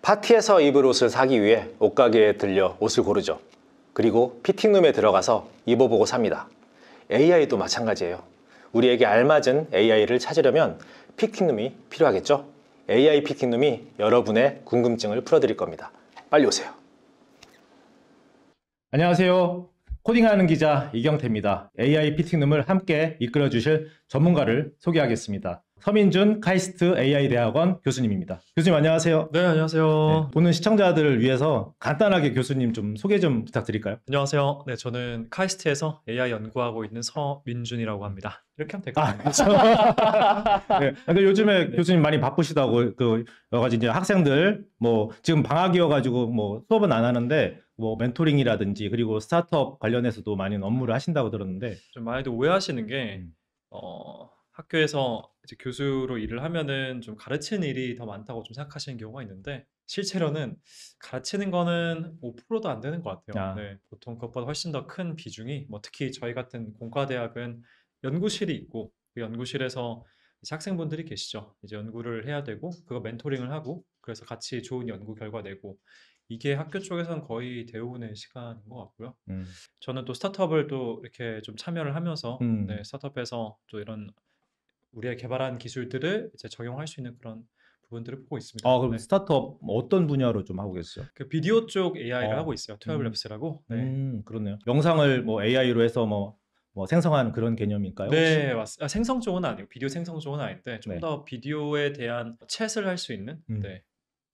파티에서 입을 옷을 사기 위해 옷가게에 들려 옷을 고르죠. 그리고 피팅룸에 들어가서 입어보고 삽니다. AI도 마찬가지예요. 우리에게 알맞은 AI를 찾으려면 피팅룸이 필요하겠죠? AI 피팅룸이 여러분의 궁금증을 풀어드릴 겁니다. 빨리 오세요. 안녕하세요. 코딩하는 기자 이경태입니다. AI 피팅룸을 함께 이끌어 주실 전문가를 소개하겠습니다. 서민준 카이스트 AI 대학원 교수님입니다. 교수님 안녕하세요. 네, 안녕하세요. 보는 시청자들을 위해서 간단하게 교수님 좀 소개 좀 부탁드릴까요? 안녕하세요. 네, 저는 카이스트에서 AI 연구하고 있는 서민준이라고 합니다. 이렇게 하면 될 것 같아요. 네. 근데 요즘에 교수님 많이 바쁘시다고 여러 가지 이제 학생들 지금 방학이어가지고 수업은 안 하는데 멘토링이라든지 그리고 스타트업 관련해서도 많이 업무를 하신다고 들었는데 좀 많이들 오해하시는 게 학교에서 이제 교수로 일을 하면은 좀 가르치는 일이 더 많다고 좀 생각하시는 경우가 있는데 실제로는 가르치는 거는 5%도 안 되는 것 같아요. 네, 보통 그것보다 훨씬 더 큰 비중이 특히 저희 같은 공과대학은 연구실이 있고 그 연구실에서 이제 학생분들이 계시죠. 이제 연구를 해야 되고 그거 멘토링을 하고 그래서 같이 좋은 연구 결과 내고 이게 학교 쪽에서는 거의 대부분의 시간인 것 같고요. 저는 또 스타트업을 또 이렇게 좀 참여를 하면서 네, 스타트업에서 또 이런 우리가 개발한 기술들을 이제 적용할 수 있는 그런 부분들을 보고 있습니다. 그럼 네. 스타트업 어떤 분야로 좀 하고 계세요? 그 비디오 쪽 AI를 하고 있어요. 12랩스라고. 네. 그렇네요. 영상을 AI로 해서 생성하는 그런 개념일까요? 네, 맞습니다. 생성 쪽은 아니고 비디오 생성 쪽은 아닌데 좀 네. 더 비디오에 대한 챗을 할 수 있는 네.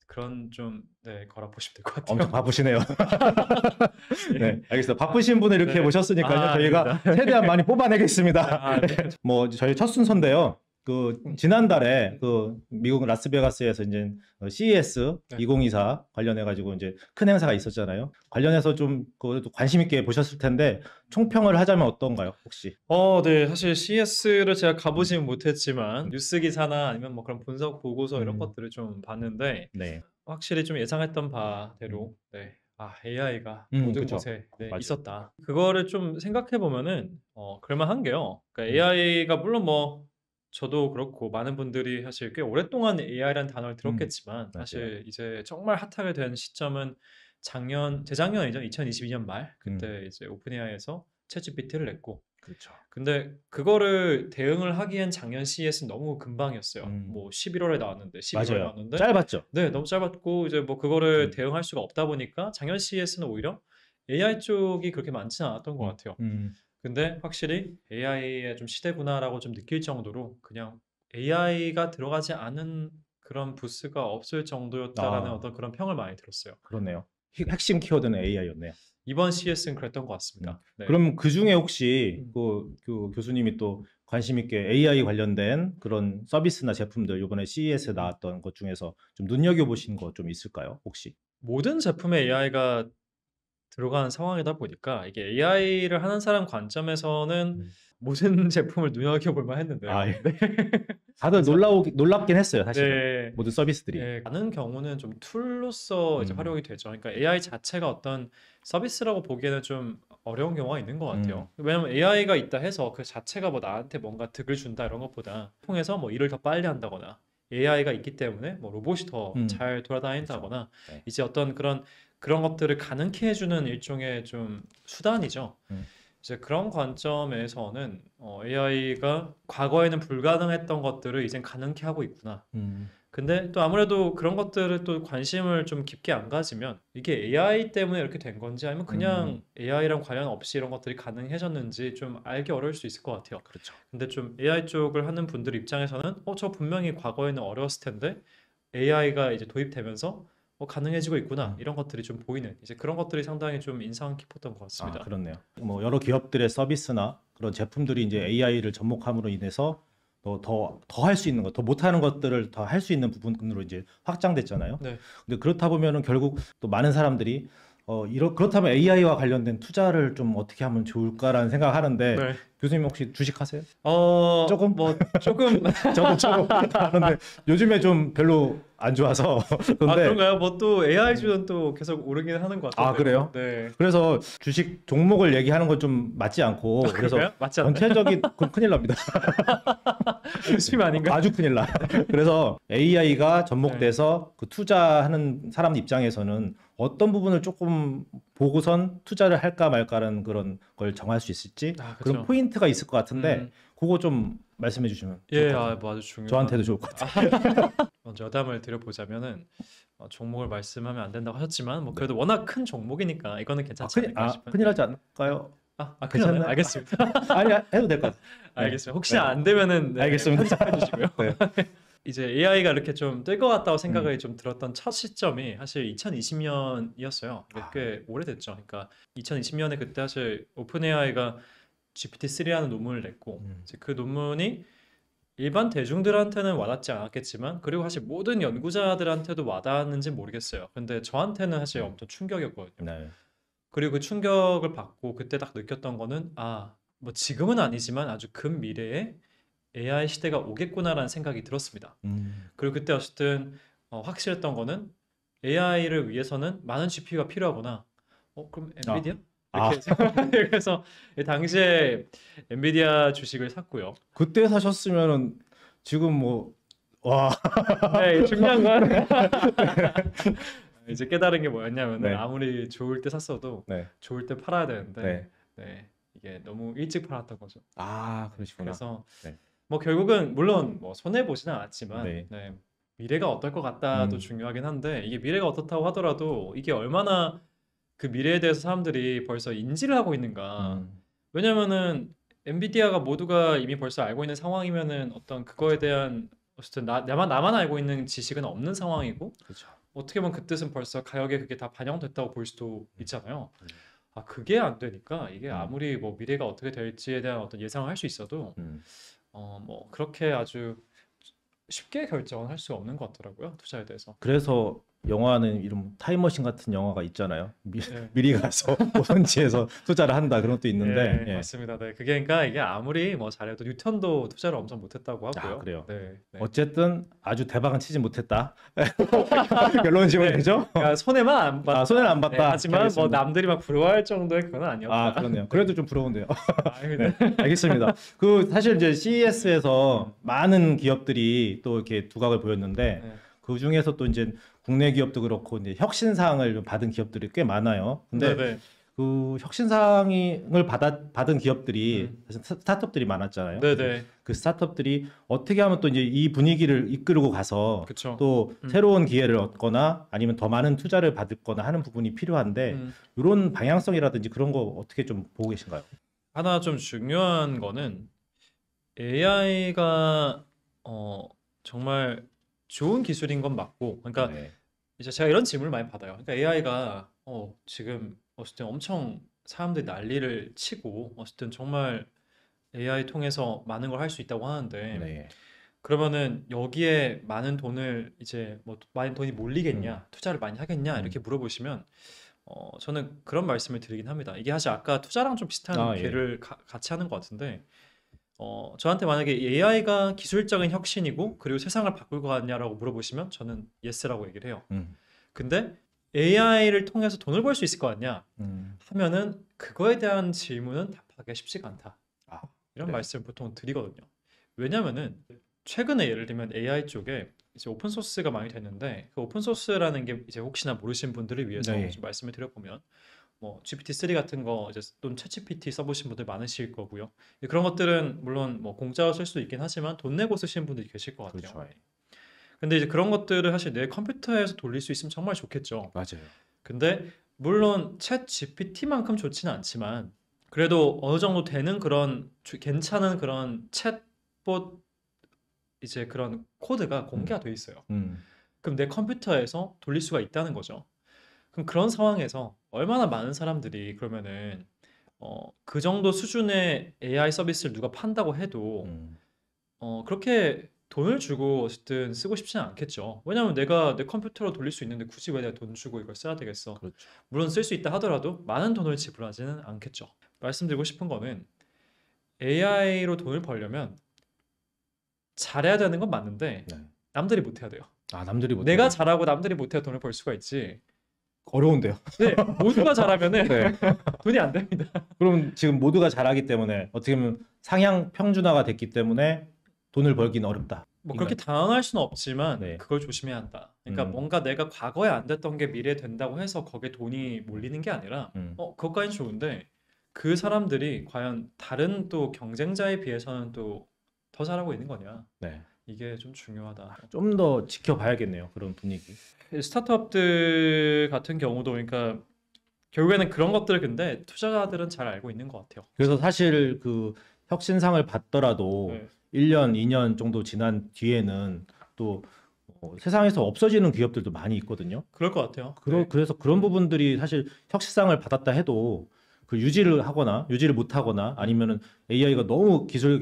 그런 좀 거라 보시면 될 것 같아요. 엄청 바쁘시네요. 네, 알겠습니다. 바쁘신 분을 이렇게 모셨으니까요. 저희가 아닙니다. 최대한 많이 뽑아내겠습니다. 네. 저희 첫 순서인데요. 지난달에 미국 라스베가스에서 이제 CES 2024 관련해가지고 이제 큰 행사가 있었잖아요. 관련해서 좀 관심 있게 보셨을 텐데 총평을 하자면 어떤가요, 혹시? 네, 사실 CES를 제가 가보지는 못했지만 뉴스 기사나 아니면 그런 분석 보고서 이런 것들을 좀 봤는데 네. 확실히 좀 예상했던 바대로 AI가 모든 그쵸. 곳에 맞아요. 있었다. 그거를 좀 생각해 보면은 그럴만한 게요. 그러니까 AI가 물론 저도 그렇고 많은 분들이 사실 꽤 오랫동안 AI라는 단어를 들었겠지만 사실 이제 정말 핫하게 된 시점은 재작년이죠. 2022년 말 그때 이제 오픈AI에서 챗GPT를 냈고 그렇죠. 근데 그거를 대응을 하기엔 작년 CES는 너무 금방이었어요. 11월에 나왔는데 12월에 맞아요. 나왔는데 짧았죠. 네, 너무 짧았고 이제 그거를 대응할 수가 없다 보니까 작년 CES는 오히려 AI 쪽이 그렇게 많지는 않았던 것 같아요. 근데 확실히 AI의 좀 시대구나라고 좀 느낄 정도로 그냥 AI가 들어가지 않은 그런 부스가 없을 정도였다라는 어떤 그런 평을 많이 들었어요. 그렇네요. 핵심 키워드는 AI였네요. 이번 CES는 그랬던 것 같습니다. 네. 그럼 그 중에 혹시 교수님이 또 관심 있게 AI 관련된 그런 서비스나 제품들 이번에 CES에 나왔던 것 중에서 좀 눈여겨보신 거 좀 있을까요, 혹시? 모든 제품에 AI가 들어가는 상황이다 보니까 이게 AI를 하는 사람 관점에서는 모든 제품을 눈여겨볼 만했는데요. 네. 다들 놀랍긴 했어요, 사실. 모든 서비스들이. 네, 많은 경우는 좀 툴로서 이제 활용이 되죠. 그러니까 AI 자체가 어떤 서비스라고 보기에는 좀 어려운 경우가 있는 것 같아요. 왜냐면 AI가 있다 해서 그 자체가 나한테 뭔가 득을 준다 이런 것보다 통해서 일을 더 빨리 한다거나 AI가 있기 때문에 로봇이 더 잘 돌아다닌다거나 그렇죠. 이제 어떤 그런 것들을 가능케 해주는 일종의 좀 수단이죠. 이제 그런 관점에서는 AI가 과거에는 불가능했던 것들을 이젠 가능케 하고 있구나. 근데 또 아무래도 그런 것들을 또 관심을 좀 깊게 안 가지면 이게 AI 때문에 이렇게 된 건지 아니면 그냥 AI랑 관련 없이 이런 것들이 가능해졌는지 좀 알기 어려울 수 있을 것 같아요. 그렇죠. 근데 좀 AI 쪽을 하는 분들 입장에서는 저 분명히 과거에는 어려웠을 텐데 AI가 이제 도입되면서 가능해지고 있구나 이런 것들이 좀 보이는 이제 그런 것들이 상당히 좀 인상 깊었던 것 같습니다. 그렇네요. 여러 기업들의 서비스나 그런 제품들이 이제 AI를 접목함으로 인해서 더 할 수 있는 것, 더 못하는 것들을 더 할 수 있는 부분으로 이제 확장됐잖아요. 네. 근데 그렇다 보면은 결국 또 많은 사람들이 그렇다면 AI와 관련된 투자를 좀 어떻게 하면 좋을까라는 생각하는데 교수님 혹시 주식하세요? 조금 뭐 조금 저도 조금 하는데 요즘에 좀 별로 안 좋아서 근데 그런가요? 뭐 또 AI 주는 또 계속 오르긴 하는 것 같아요. 그래요? 네. 그래서 주식 종목을 얘기하는 건 좀 맞지 않고 그래서 그런가요? 맞지 않나요? 전체적인 그건 큰일 납니다. 스팀 아닌가? 아주 큰일 나. 그래서 AI가 접목돼서 그 투자하는 사람 입장에서는 어떤 부분을 조금 보고선 투자를 할까 말까라는 그런 걸 정할 수 있을지 그쵸. 그런 포인트가 있을 것 같은데 그거 좀 말씀해 주시면 좋을 예, 것 같아요. 뭐 아주 중요한. 저한테도 좋을 것 같아요. 먼저 여담을 드려보자면은 종목을 말씀하면 안 된다고 하셨지만 뭐 네. 그래도 워낙 큰 종목이니까 이거는 괜찮지 않을까 싶은데. 큰일 나지 않을까요? 큰일 나요? 괜찮나요? 알겠습니다. 아니 해도 될 것 같아요. 알겠습니다. 혹시 네. 안 되면은 알겠습니다. 편집해 주시고요. 네. 이제 AI가 이렇게 좀 뜰 것 같다고 생각이 좀 들었던 첫 시점이 사실 2020년이었어요. 꽤 오래됐죠. 그러니까 2020년에 그때 사실 오픈 AI가 GPT-3라는 논문을 냈고 이제 그 논문이 일반 대중들한테는 와닿지 않았겠지만 그리고 사실 모든 연구자들한테도 와닿았는지 모르겠어요. 근데 저한테는 사실 엄청 충격이었거든요. 네. 그리고 그 충격을 받고 그때 딱 느꼈던 거는 뭐 지금은 아니지만 아주 근미래에 AI 시대가 오겠구나라는 생각이 들었습니다. 그리고 그때 어쨌든 확실했던 거는 AI를 위해서는 많은 GPU가 필요하구나. 그럼 엔비디아? 이렇게 해서 그래서 당시에 엔비디아 주식을 샀고요. 그때 사셨으면은 지금 뭐 와. 네, 중요한 건 이제 깨달은 게 뭐였냐면 네. 아무리 좋을 때 샀어도 네. 좋을 때 팔아야 되는데 네. 이게 너무 일찍 팔았던 거죠. 그러시구나. 그래서 네. 뭐 결국은 물론 뭐 손해 보지는 않았지만 네. 미래가 어떨 것 같다도 중요하긴 한데 이게 미래가 어떻다고 하더라도 이게 얼마나 그 미래에 대해서 사람들이 벌써 인지를 하고 있는가. 왜냐면은 엔비디아가 모두가 이미 벌써 알고 있는 상황이면은 어떤 그거에 대한 어쨌든 나만 알고 있는 지식은 없는 상황이고 그렇죠. 어떻게 보면 그 뜻은 벌써 가격에 그게 다 반영됐다고 볼 수도 있잖아요. 그게 안 되니까 이게 아무리 뭐 미래가 어떻게 될지에 대한 어떤 예상을 할 수 있어도 뭐 그렇게 아주 쉽게 결정을 할 수가 없는 것 같더라고요. 투자에 대해서. 그래서 영화는 이런 타임머신 같은 영화가 있잖아요. 네. 미리 가서 오선지에서 투자를 한다 그런 것도 있는데. 네, 맞습니다. 네, 그게 그러니까 이게 아무리 뭐 잘해도 뉴턴도 투자를 엄청 못했다고 하고요. 그래요. 네. 어쨌든 아주 대박은 치지 못했다. 결론 지으면 되죠? 그러니까 손해만 안 봤다. 손해는 안 봤다. 하지만 뭐 알겠습니다. 남들이 막 부러워할 정도의 그건 아니었다. 그렇네요. 그래도 좀 부러운데요. 네. 알겠습니다. 사실 이제 CES에서 많은 기업들이 또 이렇게 두각을 보였는데 그 중에서 또 이제 국내 기업도 그렇고 이제 혁신상을 좀 받은 기업들이 꽤 많아요. 근데 그 혁신상을 받은 기업들이 사실 스타트업들이 많았잖아요. 네네. 그 스타트업들이 어떻게 하면 또 이제 이 분위기를 이끌고 가서 그쵸. 또 새로운 기회를 얻거나 아니면 더 많은 투자를 받거나 하는 부분이 필요한데 이런 방향성이라든지 그런 거 어떻게 좀 보고 계신가요? 하나 좀 중요한 거는 AI가 정말 좋은 기술인 건 맞고, 그러니까 이제 제가 이런 질문을 많이 받아요. 그러니까 AI가 지금 어쨌든 엄청 사람들이 난리를 치고 어쨌든 정말 AI 통해서 많은 걸 할 수 있다고 하는데 그러면은 여기에 많은 돈을 이제 뭐 많은 돈이 몰리겠냐, 투자를 많이 하겠냐 이렇게 물어보시면 저는 그런 말씀을 드리긴 합니다. 이게 사실 아까 투자랑 좀 비슷한 궤를 같이 하는 것 같은데 저한테 만약에 AI가 기술적인 혁신이고 그리고 세상을 바꿀 것 같냐라고 물어보시면 저는 yes라고 얘기를 해요. 근데 AI를 통해서 돈을 벌 수 있을 것 같냐 하면은 그거에 대한 질문은 답하기가 쉽지가 않다. 이런 말씀을 보통 드리거든요. 왜냐면은 최근에 예를 들면 AI 쪽에 이제 오픈 소스가 많이 됐는데 그 오픈 소스라는 게 이제 혹시나 모르신 분들을 위해서 좀 말씀을 드려보면 뭐 GPT-3 같은 거 이제 또는 챗GPT 써보신 분들 많으실 거고요. 그런 것들은 물론 뭐 공짜로 쓸 수도 있긴 하지만 돈 내고 쓰시는 분들이 계실 것 같아요. 그렇죠. 근데 이제 그런 것들을 사실 내 컴퓨터에서 돌릴 수 있으면 정말 좋겠죠. 맞아요. 근데 물론 챗GPT만큼 좋지는 않지만 그래도 어느 정도 되는 그런 괜찮은 그런 챗봇 이제 그런 코드가 공개가 돼 있어요. 그럼 내 컴퓨터에서 돌릴 수가 있다는 거죠. 그럼 그런 상황에서 얼마나 많은 사람들이 그러면은 그 정도 수준의 AI 서비스를 누가 판다고 해도 그렇게 돈을 주고 어쨌든 쓰고 싶지는 않겠죠. 왜냐하면 내가 내 컴퓨터로 돌릴 수 있는데 굳이 왜 내가 돈 주고 이걸 써야 되겠어. 그렇죠. 물론 쓸 수 있다 하더라도 많은 돈을 지불하지는 않겠죠. 말씀드리고 싶은 거는 AI로 돈을 벌려면 잘해야 되는 건 맞는데 네. 남들이 못해야 돼요. 아, 남들이 못 내가 잘하고 남들이 못해야 돈을 벌 수가 있지. 어려운데요. 네, 모두가 잘하면은 네. 돈이 안 됩니다. 그럼 지금 모두가 잘하기 때문에 어떻게 보면 상향 평준화가 됐기 때문에 돈을 벌기는 어렵다. 뭐 그렇게 당황할 수는 없지만 네. 그걸 조심해야 한다. 그러니까 뭔가 내가 과거에 안 됐던 게 미래에 된다고 해서 거기에 돈이 몰리는 게 아니라 그것까지는 좋은데 그 사람들이 과연 다른 또 경쟁자에 비해서는 또 더 잘하고 있는 거냐. 네. 이게 좀 중요하다. 좀 더 지켜봐야겠네요. 그런 분위기. 스타트업들 같은 경우도 그러니까 결국에는 그런 것들을 근데 투자자들은 잘 알고 있는 것 같아요. 그래서 사실 그 혁신상을 받더라도 네. 1년, 2년 정도 지난 뒤에는 또 세상에서 없어지는 기업들도 많이 있거든요. 그럴 것 같아요. 그래서 그런 부분들이 사실 혁신상을 받았다 해도 그 유지를 하거나 유지를 못 하거나 아니면은 AI가 너무 기술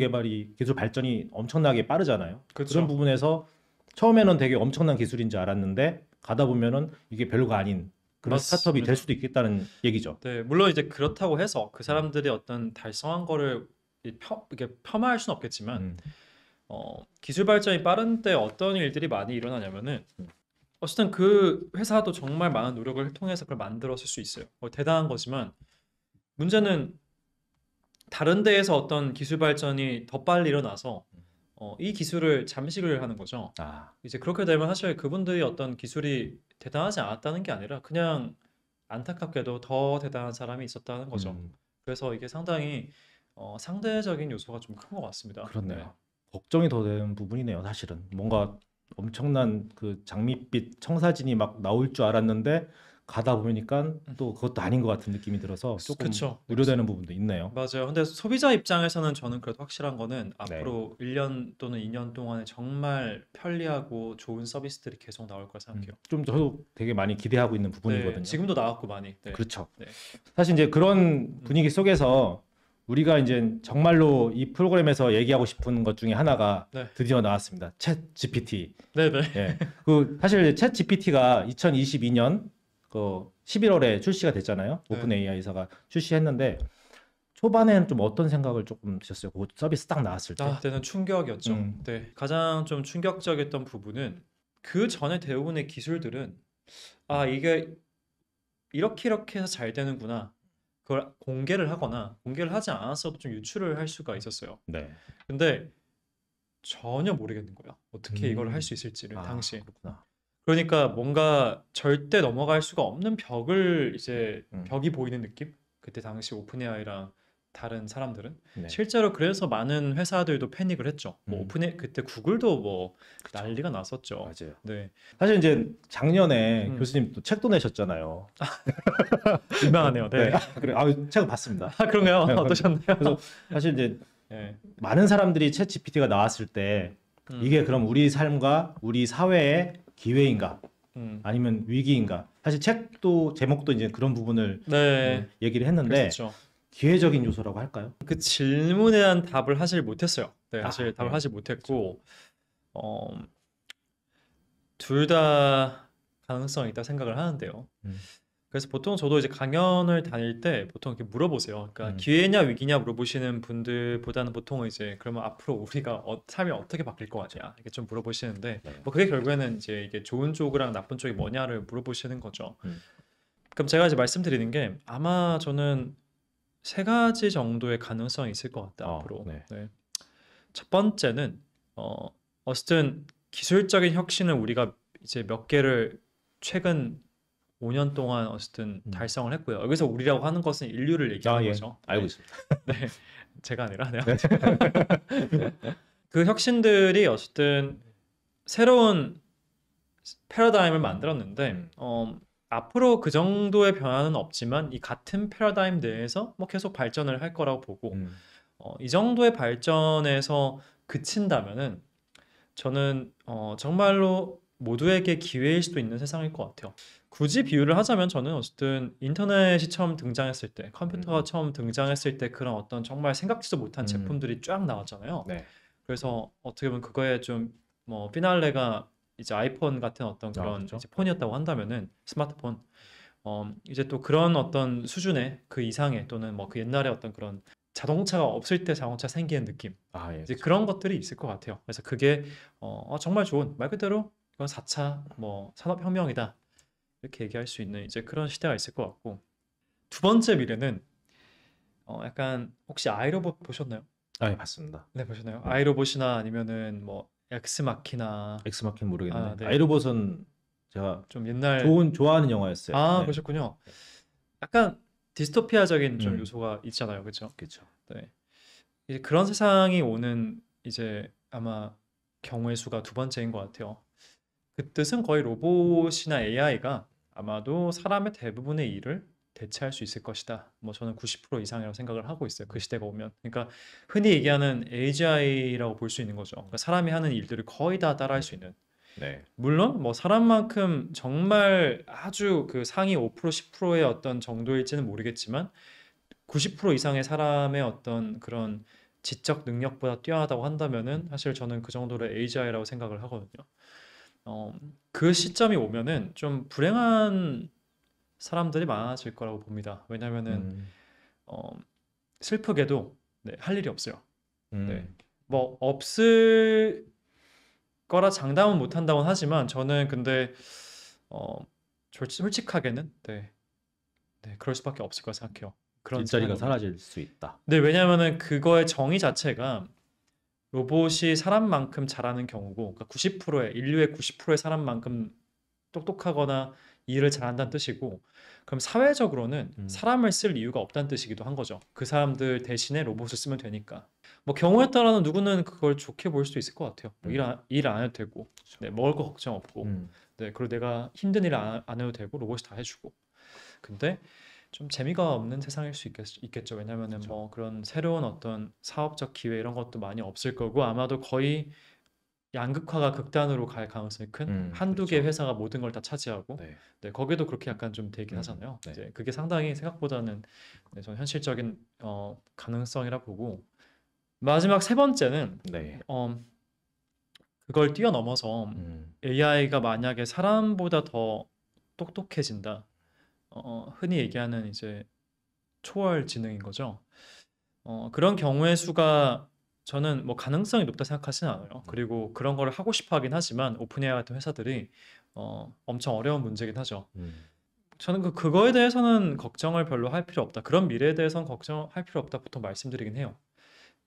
발전이 엄청나게 빠르잖아요. 그렇죠. 그런 부분에서 처음에는 되게 엄청난 기술인 줄 알았는데 가다 보면은 이게 별로가 아닌 그런 맞습니다. 스타트업이 될 수도 있겠다는 얘기죠. 네, 물론 이제 그렇다고 해서 그 사람들이 어떤 달성한 거를 이게 폄하할 수는 없겠지만 기술 발전이 빠른 때 어떤 일들이 많이 일어나냐면은 어쨌든 그 회사도 정말 많은 노력을 통해서 그걸 만들었을 수 있어요. 대단한 거지만 문제는 다른 데에서 어떤 기술 발전이 더 빨리 일어나서 이 기술을 잠식을 하는 거죠. 아, 이제 그렇게 되면 사실 그분들이 어떤 기술이 대단하지 않았다는 게 아니라 그냥 안타깝게도 더 대단한 사람이 있었다는 거죠. 그래서 이게 상당히 상대적인 요소가 좀 큰 것 같습니다. 그렇네요. 걱정이 더 되는 부분이네요. 사실은 뭔가 엄청난 그 장밋빛 청사진이 막 나올 줄 알았는데 가다 보니까 또 그것도 아닌 것 같은 느낌이 들어서 조금 그쵸. 우려되는 부분도 있네요. 맞아요. 근데 소비자 입장에서는 저는 그래도 확실한 거는 네. 앞으로 1년 또는 2년 동안에 정말 편리하고 좋은 서비스들이 계속 나올 거라 생각해요. 좀 저도 되게 많이 기대하고 있는 네, 부분이거든요. 지금도 나왔고 많이. 네. 그렇죠. 네. 사실 이제 그런 분위기 속에서 우리가 이제 정말로 이 프로그램에서 얘기하고 싶은 것 중에 하나가 네. 드디어 나왔습니다. 챗 GPT. 네네. 예. 그 사실 챗 GPT가 2022년 그 11월에 출시가 됐잖아요. 네. 오픈 AI사가 출시했는데 초반에는 좀 어떤 생각을 조금 드셨어요? 그 서비스 딱 나왔을 때. 그때는 충격이었죠. 네. 가장 좀 충격적이었던 부분은 그 전에 대부분의 기술들은 이게 이렇게 해서 잘 되는구나. 그걸 공개를 하거나 공개를 하지 않았어도 좀 유출을 할 수가 있었어요. 네. 근데 전혀 모르겠는 거야. 어떻게 이걸 할 수 있을지를 당시에. 그렇구나. 그러니까 뭔가 절대 넘어갈 수가 없는 벽을 이제 벽이 보이는 느낌? 그때 당시 오픈 AI랑 다른 사람들은 네. 실제로 그래서 많은 회사들도 패닉을 했죠. 뭐 그때 구글도 뭐 난리가 났었죠. 맞아요. 네. 사실 이제 작년에 교수님 또 책도 내셨잖아요. 유명하네요. 네. 그래, 책을 봤습니다. 그런가요? 네, 어떠셨나요? 그래서 사실 이제 네. 많은 사람들이 챗 GPT가 나왔을 때 이게 그럼 우리 삶과 우리 사회의 기회인가 아니면 위기인가? 사실 책도 제목도 이제 그런 부분을 네. 얘기를 했는데 그렇죠. 기회적인 요소라고 할까요? 그 질문에 대한 답을 하질 못했어요. 네, 사실 답을 네. 하질 못했고 둘 다 가능성이 있다 생각을 하는데요. 그래서 보통 저도 이제 강연을 다닐 때 보통 이렇게 물어보세요. 그러니까 기회냐 위기냐 물어보시는 분들보다는 보통 이제 그러면 앞으로 우리가 삶이 어떻게 바뀔 것 같냐 이렇게 좀 물어보시는데 뭐 그게 결국에는 이제 이게 좋은 쪽이랑 나쁜 쪽이 뭐냐를 물어보시는 거죠. 그럼 제가 이제 말씀드리는 게 아마 저는 3가지 정도의 가능성이 있을 것 같다 앞으로. 네. 네. 첫 번째는 어쨌든 기술적인 혁신을 우리가 이제 몇 개를 최근 5년 동안 어쨌든 달성을 했고요. 여기서 우리라고 하는 것은 인류를 얘기하는 거죠. 알고 네. 있습니다. 네, 제가 아니라 그 혁신들이 어쨌든 새로운 패러다임을 만들었는데 앞으로 그 정도의 변화는 없지만 이 같은 패러다임 내에서 뭐 계속 발전을 할 거라고 보고 이 정도의 발전에서 그친다면은 저는 정말로 모두에게 기회일 수도 있는 세상일 것 같아요. 굳이 비유를 하자면 저는 어쨌든 인터넷이 처음 등장했을 때, 컴퓨터가 처음 등장했을 때 그런 어떤 정말 생각지도 못한 제품들이 쫙 나왔잖아요. 네. 그래서 어떻게 보면 그거에 좀 뭐 피날레가 이제 아이폰 같은 어떤 그런 그렇죠. 이제 폰이었다고 한다면은 스마트폰 이제 또 그런 어떤 수준의 그 이상의 또는 뭐 그 옛날에 어떤 그런 자동차가 없을 때 자동차 생기는 느낌. 아, 예. 이제 그런 것들이 있을 것 같아요. 그래서 그게 정말 좋은 말 그대로 이건 4차 뭐 산업혁명이다 이렇게 얘기할 수 있는 이제 그런 시대가 있을 것 같고 두 번째 미래는 약간 혹시 아이로봇 보셨나요? 아, 예, 봤습니다. 네, 보셨나요? 네. 아이로봇이나 아니면은 뭐 엑스마키나 엑스마킨 모르겠는데 아, 네. 아이로봇은 제가 좀 옛날 좋아하는 영화였어요. 아, 네. 그러셨군요. 약간 디스토피아적인 좀 음. 요소가 있잖아요. 그렇죠? 그렇죠. 네. 이제 그런 세상이 오는 이제 아마 경우의 수가 두 번째인 것 같아요. 그 뜻은 거의 로봇이나 AI가 아마도 사람의 대부분의 일을 대체할 수 있을 것이다. 뭐 저는 90% 이상이라고 생각을 하고 있어요. 그 시대가 오면. 그러니까 흔히 얘기하는 AGI라고 볼 수 있는 거죠. 그러니까 사람이 하는 일들을 거의 다 따라할 수 있는. 네. 물론 뭐 사람만큼 정말 아주 그 상위 5% 10%의 어떤 정도일지는 모르겠지만 90% 이상의 사람의 어떤 그런 지적 능력보다 뛰어나다고 한다면은 사실 저는 그 정도를 AGI라고 생각을 하거든요. 그 시점이 오면은 좀 불행한 사람들이 많아질 거라고 봅니다. 왜냐면은 음. 슬프게도 네, 할 일이 없어요. 음. 네. 뭐 없을 거라 장담은 못 한다고는 하지만 저는 근데 솔직하게는 네, 그럴 수밖에 없을 거라 생각해요. 그런 일자리가 세상이 오면. 사라질 수 있다. 네, 왜냐하면은 그거의 정의 자체가 로봇이 사람만큼 잘하는 경우고, 그러니까 90%의 인류의 90%의 사람만큼 똑똑하거나 일을 잘한다는 뜻이고, 그럼 사회적으로는 사람을 쓸 이유가 없다는 뜻이기도 한 거죠. 그 사람들 대신에 로봇을 쓰면 되니까. 뭐 경우에 따라는 누구는 그걸 좋게 볼 수도 있을 것 같아요. 뭐 일 안 해도 되고, 네, 먹을 거 걱정 없고, 네, 그리고 내가 힘든 일 안 해도 되고 로봇이 다 해주고. 근데 좀 재미가 없는 세상일 수 있겠죠. 왜냐면은 그쵸. 뭐 그런 새로운 어떤 사업적 기회 이런 것도 많이 없을 거고 아마도 거의 양극화가 극단으로 갈 가능성이 큰 한두 개의 그렇죠. 회사가 모든 걸 다 차지하고 네. 네, 거기도 그렇게 약간 좀 되긴 하잖아요. 네. 이제 그게 상당히 생각보다는 네, 저는 현실적인 가능성이라 보고 마지막 세 번째는 네. 그걸 뛰어넘어서 음. AI가 만약에 사람보다 더 똑똑해진다. 흔히 얘기하는 이제 초월 지능인 거죠. 그런 경우의 수가 저는 뭐 가능성이 높다 생각하지는 않아요. 그리고 그런 거를 하고 싶어 하긴 하지만 오픈AI 같은 회사들이 엄청 어려운 문제긴 하죠. 저는 그거에 대해서는 걱정을 별로 할 필요 없다. 그런 미래에 대해서는 걱정할 필요 없다 보통 말씀드리긴 해요.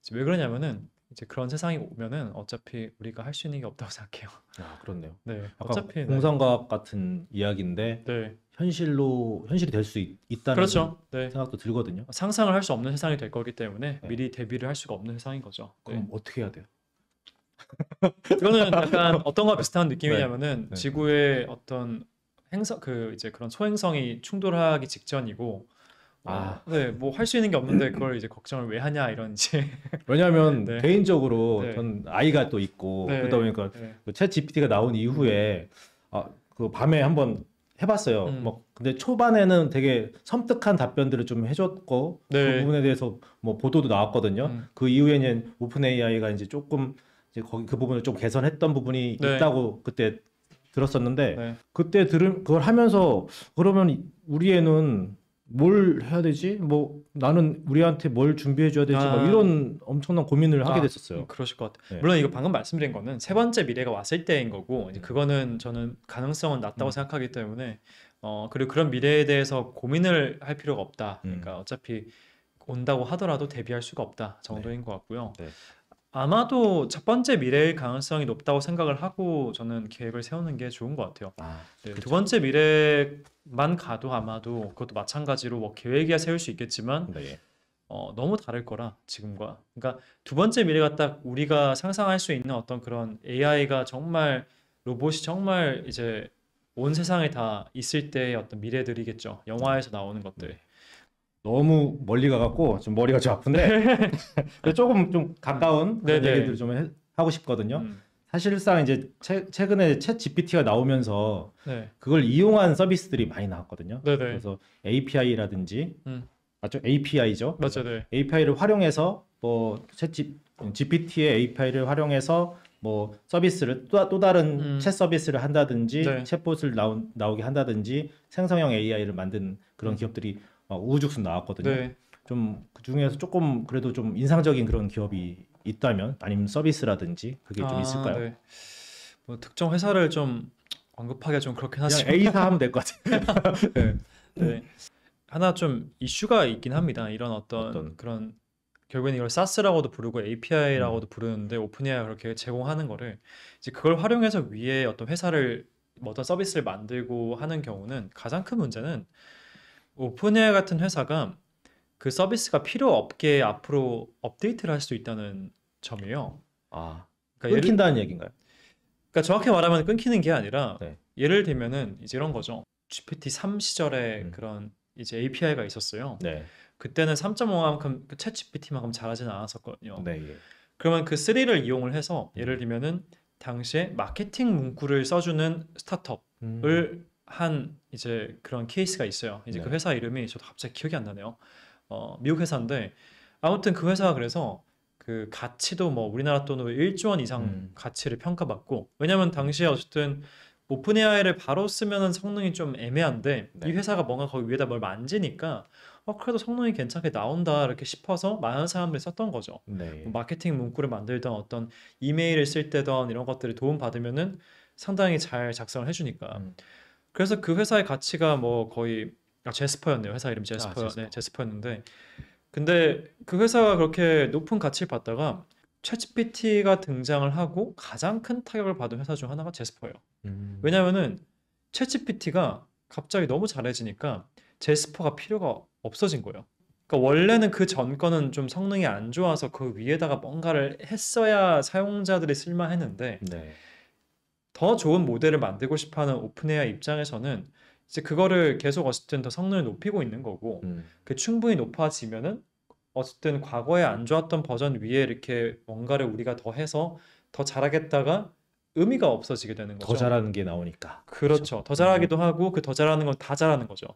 이제 왜 그러냐면은 이제 그런 세상이 오면은 어차피 우리가 할 수 있는 게 없다고 생각해요. 아, 그렇네요. 네, 아까 어차피 네, 공상과학 같은 이야기인데 네, 현실이 될 수 있다는 그렇죠. 네. 생각도 들거든요. 상상을 할 수 없는 세상이 될 거기 때문에 네. 미리 대비를 할 수가 없는 세상인 거죠. 네. 그럼 어떻게 해야 돼요? 이거는 약간 어떤 거와 비슷한 느낌이냐면은 네. 지구의 어떤 이제 그런 소행성이 충돌하기 직전이고 네, 뭐 할 수 있는 게 없는데 그걸 이제 걱정을 왜 하냐 이런 이제 왜냐하면 네. 개인적으로 네. 전 아이가 또 있고 네. 그러다 보니까 네. 그 챗 GPT가 나온 이후에 그 밤에 한번 해봤어요. 뭐 근데 초반에는 되게 섬뜩한 답변들을 좀 해줬고 네. 그 부분에 대해서 뭐 보도도 나왔거든요. 그 이후에는 오픈 AI가 이제 조금 이제 거기 그 부분을 좀 개선했던 부분이 네. 있다고 그때 들었었는데 네. 그때 그걸 하면서 그러면 우리 애는 뭘 해야 되지? 뭐 나는 우리한테 뭘 준비해 줘야 되지? 막 이런 엄청난 고민을 하게 됐었어요. 그러실 것 같아요. 네. 물론 이거 방금 말씀드린 거는 세 번째 미래가 왔을 때인 거고 이제 그거는 저는 가능성은 낮다고 생각하기 때문에 그리고 그런 미래에 대해서 고민을 할 필요가 없다. 그러니까 어차피 온다고 하더라도 대비할 수가 없다 정도인 것 같고요. 네. 아마도 첫 번째 미래일 가능성이 높다고 생각을 하고 저는 계획을 세우는 게 좋은 것 같아요. 네, 두 번째 미래만 가도 아마도 그것도 마찬가지로 뭐 계획이야 세울 수 있겠지만 네. 너무 다를 거라 지금과. 그러니까 두 번째 미래가 딱 우리가 상상할 수 있는 어떤 그런 AI가 정말 로봇이 정말 이제 온 세상에 다 있을 때의 어떤 미래들이겠죠. 영화에서 나오는 것들. 너무 멀리 가갖고 좀 머리가 좀 아픈데 조금 좀 가까운 그런 네네. 얘기들 좀 하고 싶거든요. 음. 사실상 이제 최근에 챗 GPT가 나오면서 네. 그걸 이용한 서비스들이 많이 나왔거든요. 네네. 그래서 API라든지 맞죠? API죠. 맞죠, 네. API를 활용해서 뭐 GPT의 API를 활용해서 뭐 서비스를 또 다른 챗 서비스를 한다든지 네. 챗봇을 나오게 한다든지 생성형 AI를 만든 그런 기업들이 우후죽순 나왔거든요. 네. 좀 그 중에서 조금 그래도 좀 인상적인 그런 기업이 있다면 아니면 서비스라든지 그게 좀 있을까요? 네. 뭐 특정 회사를 좀 언급하기가 좀 그렇긴 그냥 하지만 A사 하면 될 것 같아요. 네. 네. 하나 좀 이슈가 있긴 합니다. 이런 어떤? 그런 결국엔 이걸 SaaS라고도 부르고 API라고도 부르는데 오픈AI가 그렇게 제공하는 거를 이제 그걸 활용해서 위에 어떤 회사를 뭐 어떤 서비스를 만들고 하는 경우는 가장 큰 문제는 오픈AI 같은 회사가 그 서비스가 필요 없게 앞으로 업데이트를 할 수 있다는 점이에요. 아, 그러니까 끊긴다는 얘기인가요? 그러니까 정확히 말하면 끊기는 게 아니라 네. 예를 들면은 이제 이런 거죠. GPT-3 시절에 음. 그런 이제 API가 있었어요. 네. 그때는 3.5만큼 그 챗GPT만큼 잘하지는 않았었거든요. 네. 예. 그러면 그 3를 이용을 해서 예를 들면은 당시에 마케팅 문구를 써주는 스타트업을 한 이제 그런 케이스가 있어요. 이제 네. 그 회사 이름이 저도 갑자기 기억이 안 나네요. 미국 회사인데 아무튼 그 회사가 그래서 그 가치도 뭐 우리나라 돈으로 1조 원 이상 가치를 평가받고 왜냐면 당시에 어쨌든 오픈AI를 바로 쓰면은 성능이 좀 애매한데 네. 이 회사가 뭔가 거기 위에다 뭘 만지니까 그래도 성능이 괜찮게 나온다 이렇게 싶어서 많은 사람들이 썼던 거죠. 네. 뭐 마케팅 문구를 만들던 어떤 이메일을 쓸 때던 이런 것들이 도움 받으면은 상당히 잘 작성을 해주니까 그래서 그 회사의 가치가 뭐 거의 제스퍼였네요. 회사 이름 제스퍼. 제스퍼. 네, 제스퍼였는데 근데 그 회사가 그렇게 높은 가치를 받다가 챗GPT가 등장을 하고 가장 큰 타격을 받은 회사 중 하나가 제스퍼예요. 왜냐면은 챗GPT가 갑자기 너무 잘해지니까 제스퍼가 필요가 없어진 거예요. 그러니까 원래는 그 전 거는 좀 성능이 안 좋아서 그 위에다가 뭔가를 했어야 사용자들이 쓸만했는데 네. 더 좋은 모델을 만들고 싶어하는 오픈AI 입장에서는 이제 그거를 계속 어쨌든 더 성능을 높이고 있는 거고 그 충분히 높아지면은 어쨌든 과거에 안 좋았던 버전 위에 이렇게 뭔가를 우리가 더 해서 더 잘하겠다가 의미가 없어지게 되는 거죠. 더 잘하는 게 나오니까. 그렇죠. 더 잘하기도 하고 그 더 잘하는 건 다 잘하는 거죠.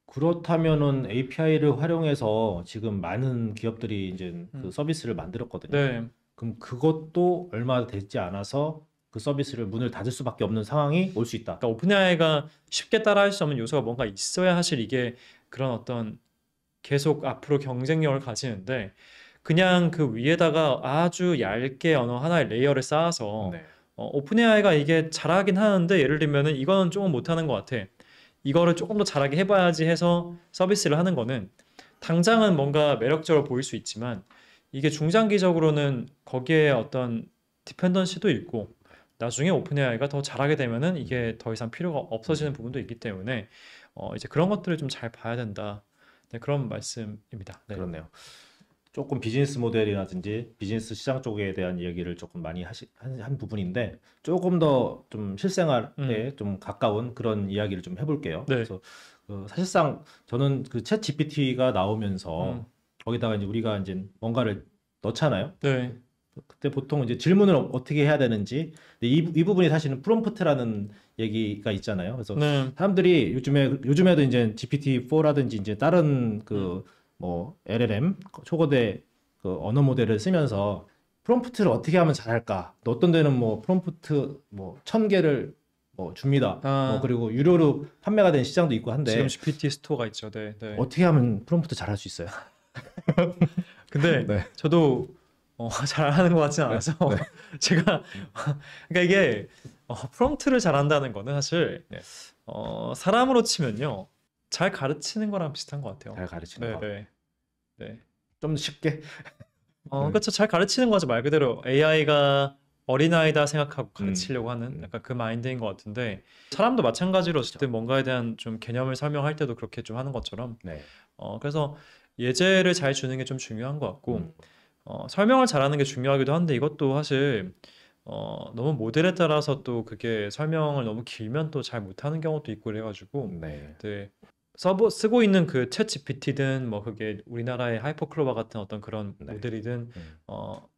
그렇다면은 API를 활용해서 지금 많은 기업들이 이제 그 음. 서비스를 만들었거든요. 네. 그럼 그것도 얼마 되지 않아서 그 서비스를 문을 닫을 수밖에 없는 상황이 올 수 있다. 그러니까 오픈AI가 쉽게 따라할 수 없는 요소가 뭔가 있어야 사실 이게 그런 어떤 계속 앞으로 경쟁력을 가지는데 그냥 그 위에다가 아주 얇게 어느 하나의 레이어를 쌓아서 네. 오픈AI가 이게 잘하긴 하는데 예를 들면은 이거는 조금 못하는 것 같아. 이거를 조금 더 잘하게 해봐야지 해서 서비스를 하는 거는 당장은 뭔가 매력적으로 보일 수 있지만 이게 중장기적으로는 거기에 어떤 디펜던시도 있고 나중에 오픈AI가 더 잘하게 되면은 이게 더 이상 필요가 없어지는 부분도 있기 때문에 이제 그런 것들을 좀 잘 봐야 된다. 네, 그런 말씀입니다. 네. 그렇네요. 조금 비즈니스 모델이라든지 비즈니스 시장 쪽에 대한 이야기를 조금 많이 한 부분인데 조금 더 좀 실생활에 좀 가까운 그런 이야기를 좀 해볼게요. 네. 그래서 사실상 저는 그 챗 GPT가 나오면서 거기다가 이제 우리가 이제 뭔가를 넣잖아요. 네. 그때 보통 이제 질문을 어떻게 해야 되는지 근데 이 부분이 사실은 프롬프트라는 얘기가 있잖아요. 그래서 네. 사람들이 요즘에도 이제 GPT-4라든지 이제 다른 그 뭐 LLM 초거대 그 언어 모델을 쓰면서 프롬프트를 어떻게 하면 잘할까? 또 어떤 데는 뭐 프롬프트 뭐 1000개를 뭐 줍니다. 뭐 그리고 유료로 판매가 된 시장도 있고 한데 지금 GPT 스토어가 있죠. 네. 네. 어떻게 하면 프롬프트 잘할 수 있어요? 근데 네. 저도 잘하는 것 같지는 않아서 제가 그러니까 이게 프롬프트를 잘한다는 거는 사실 네. 사람으로 치면요 잘 가르치는 거랑 비슷한 것 같아요. 잘 가르치는 네, 거. 네, 네. 좀 쉽게. 그렇죠. 잘 가르치는 거죠. 말 그대로 AI가 어린아이다 생각하고 가르치려고 하는 약간 그 마인드인 것 같은데 사람도 마찬가지로 어쨌든 뭔가에 대한 좀 개념을 설명할 때도 그렇게 좀 하는 것처럼 네. 그래서 예제를 잘 주는 게 좀 중요한 것 같고 설명을 잘하는 게 중요하기도 한데 이것도 사실 너무 모델에 따라서 또 그게 설명을 너무 길면 또 잘 못하는 경우도 있고 그래가지고 네. 네. 쓰고 있는 그 챗 GPT든 뭐 그게 우리나라의 하이퍼클로바 같은 어떤 그런 네. 모델이든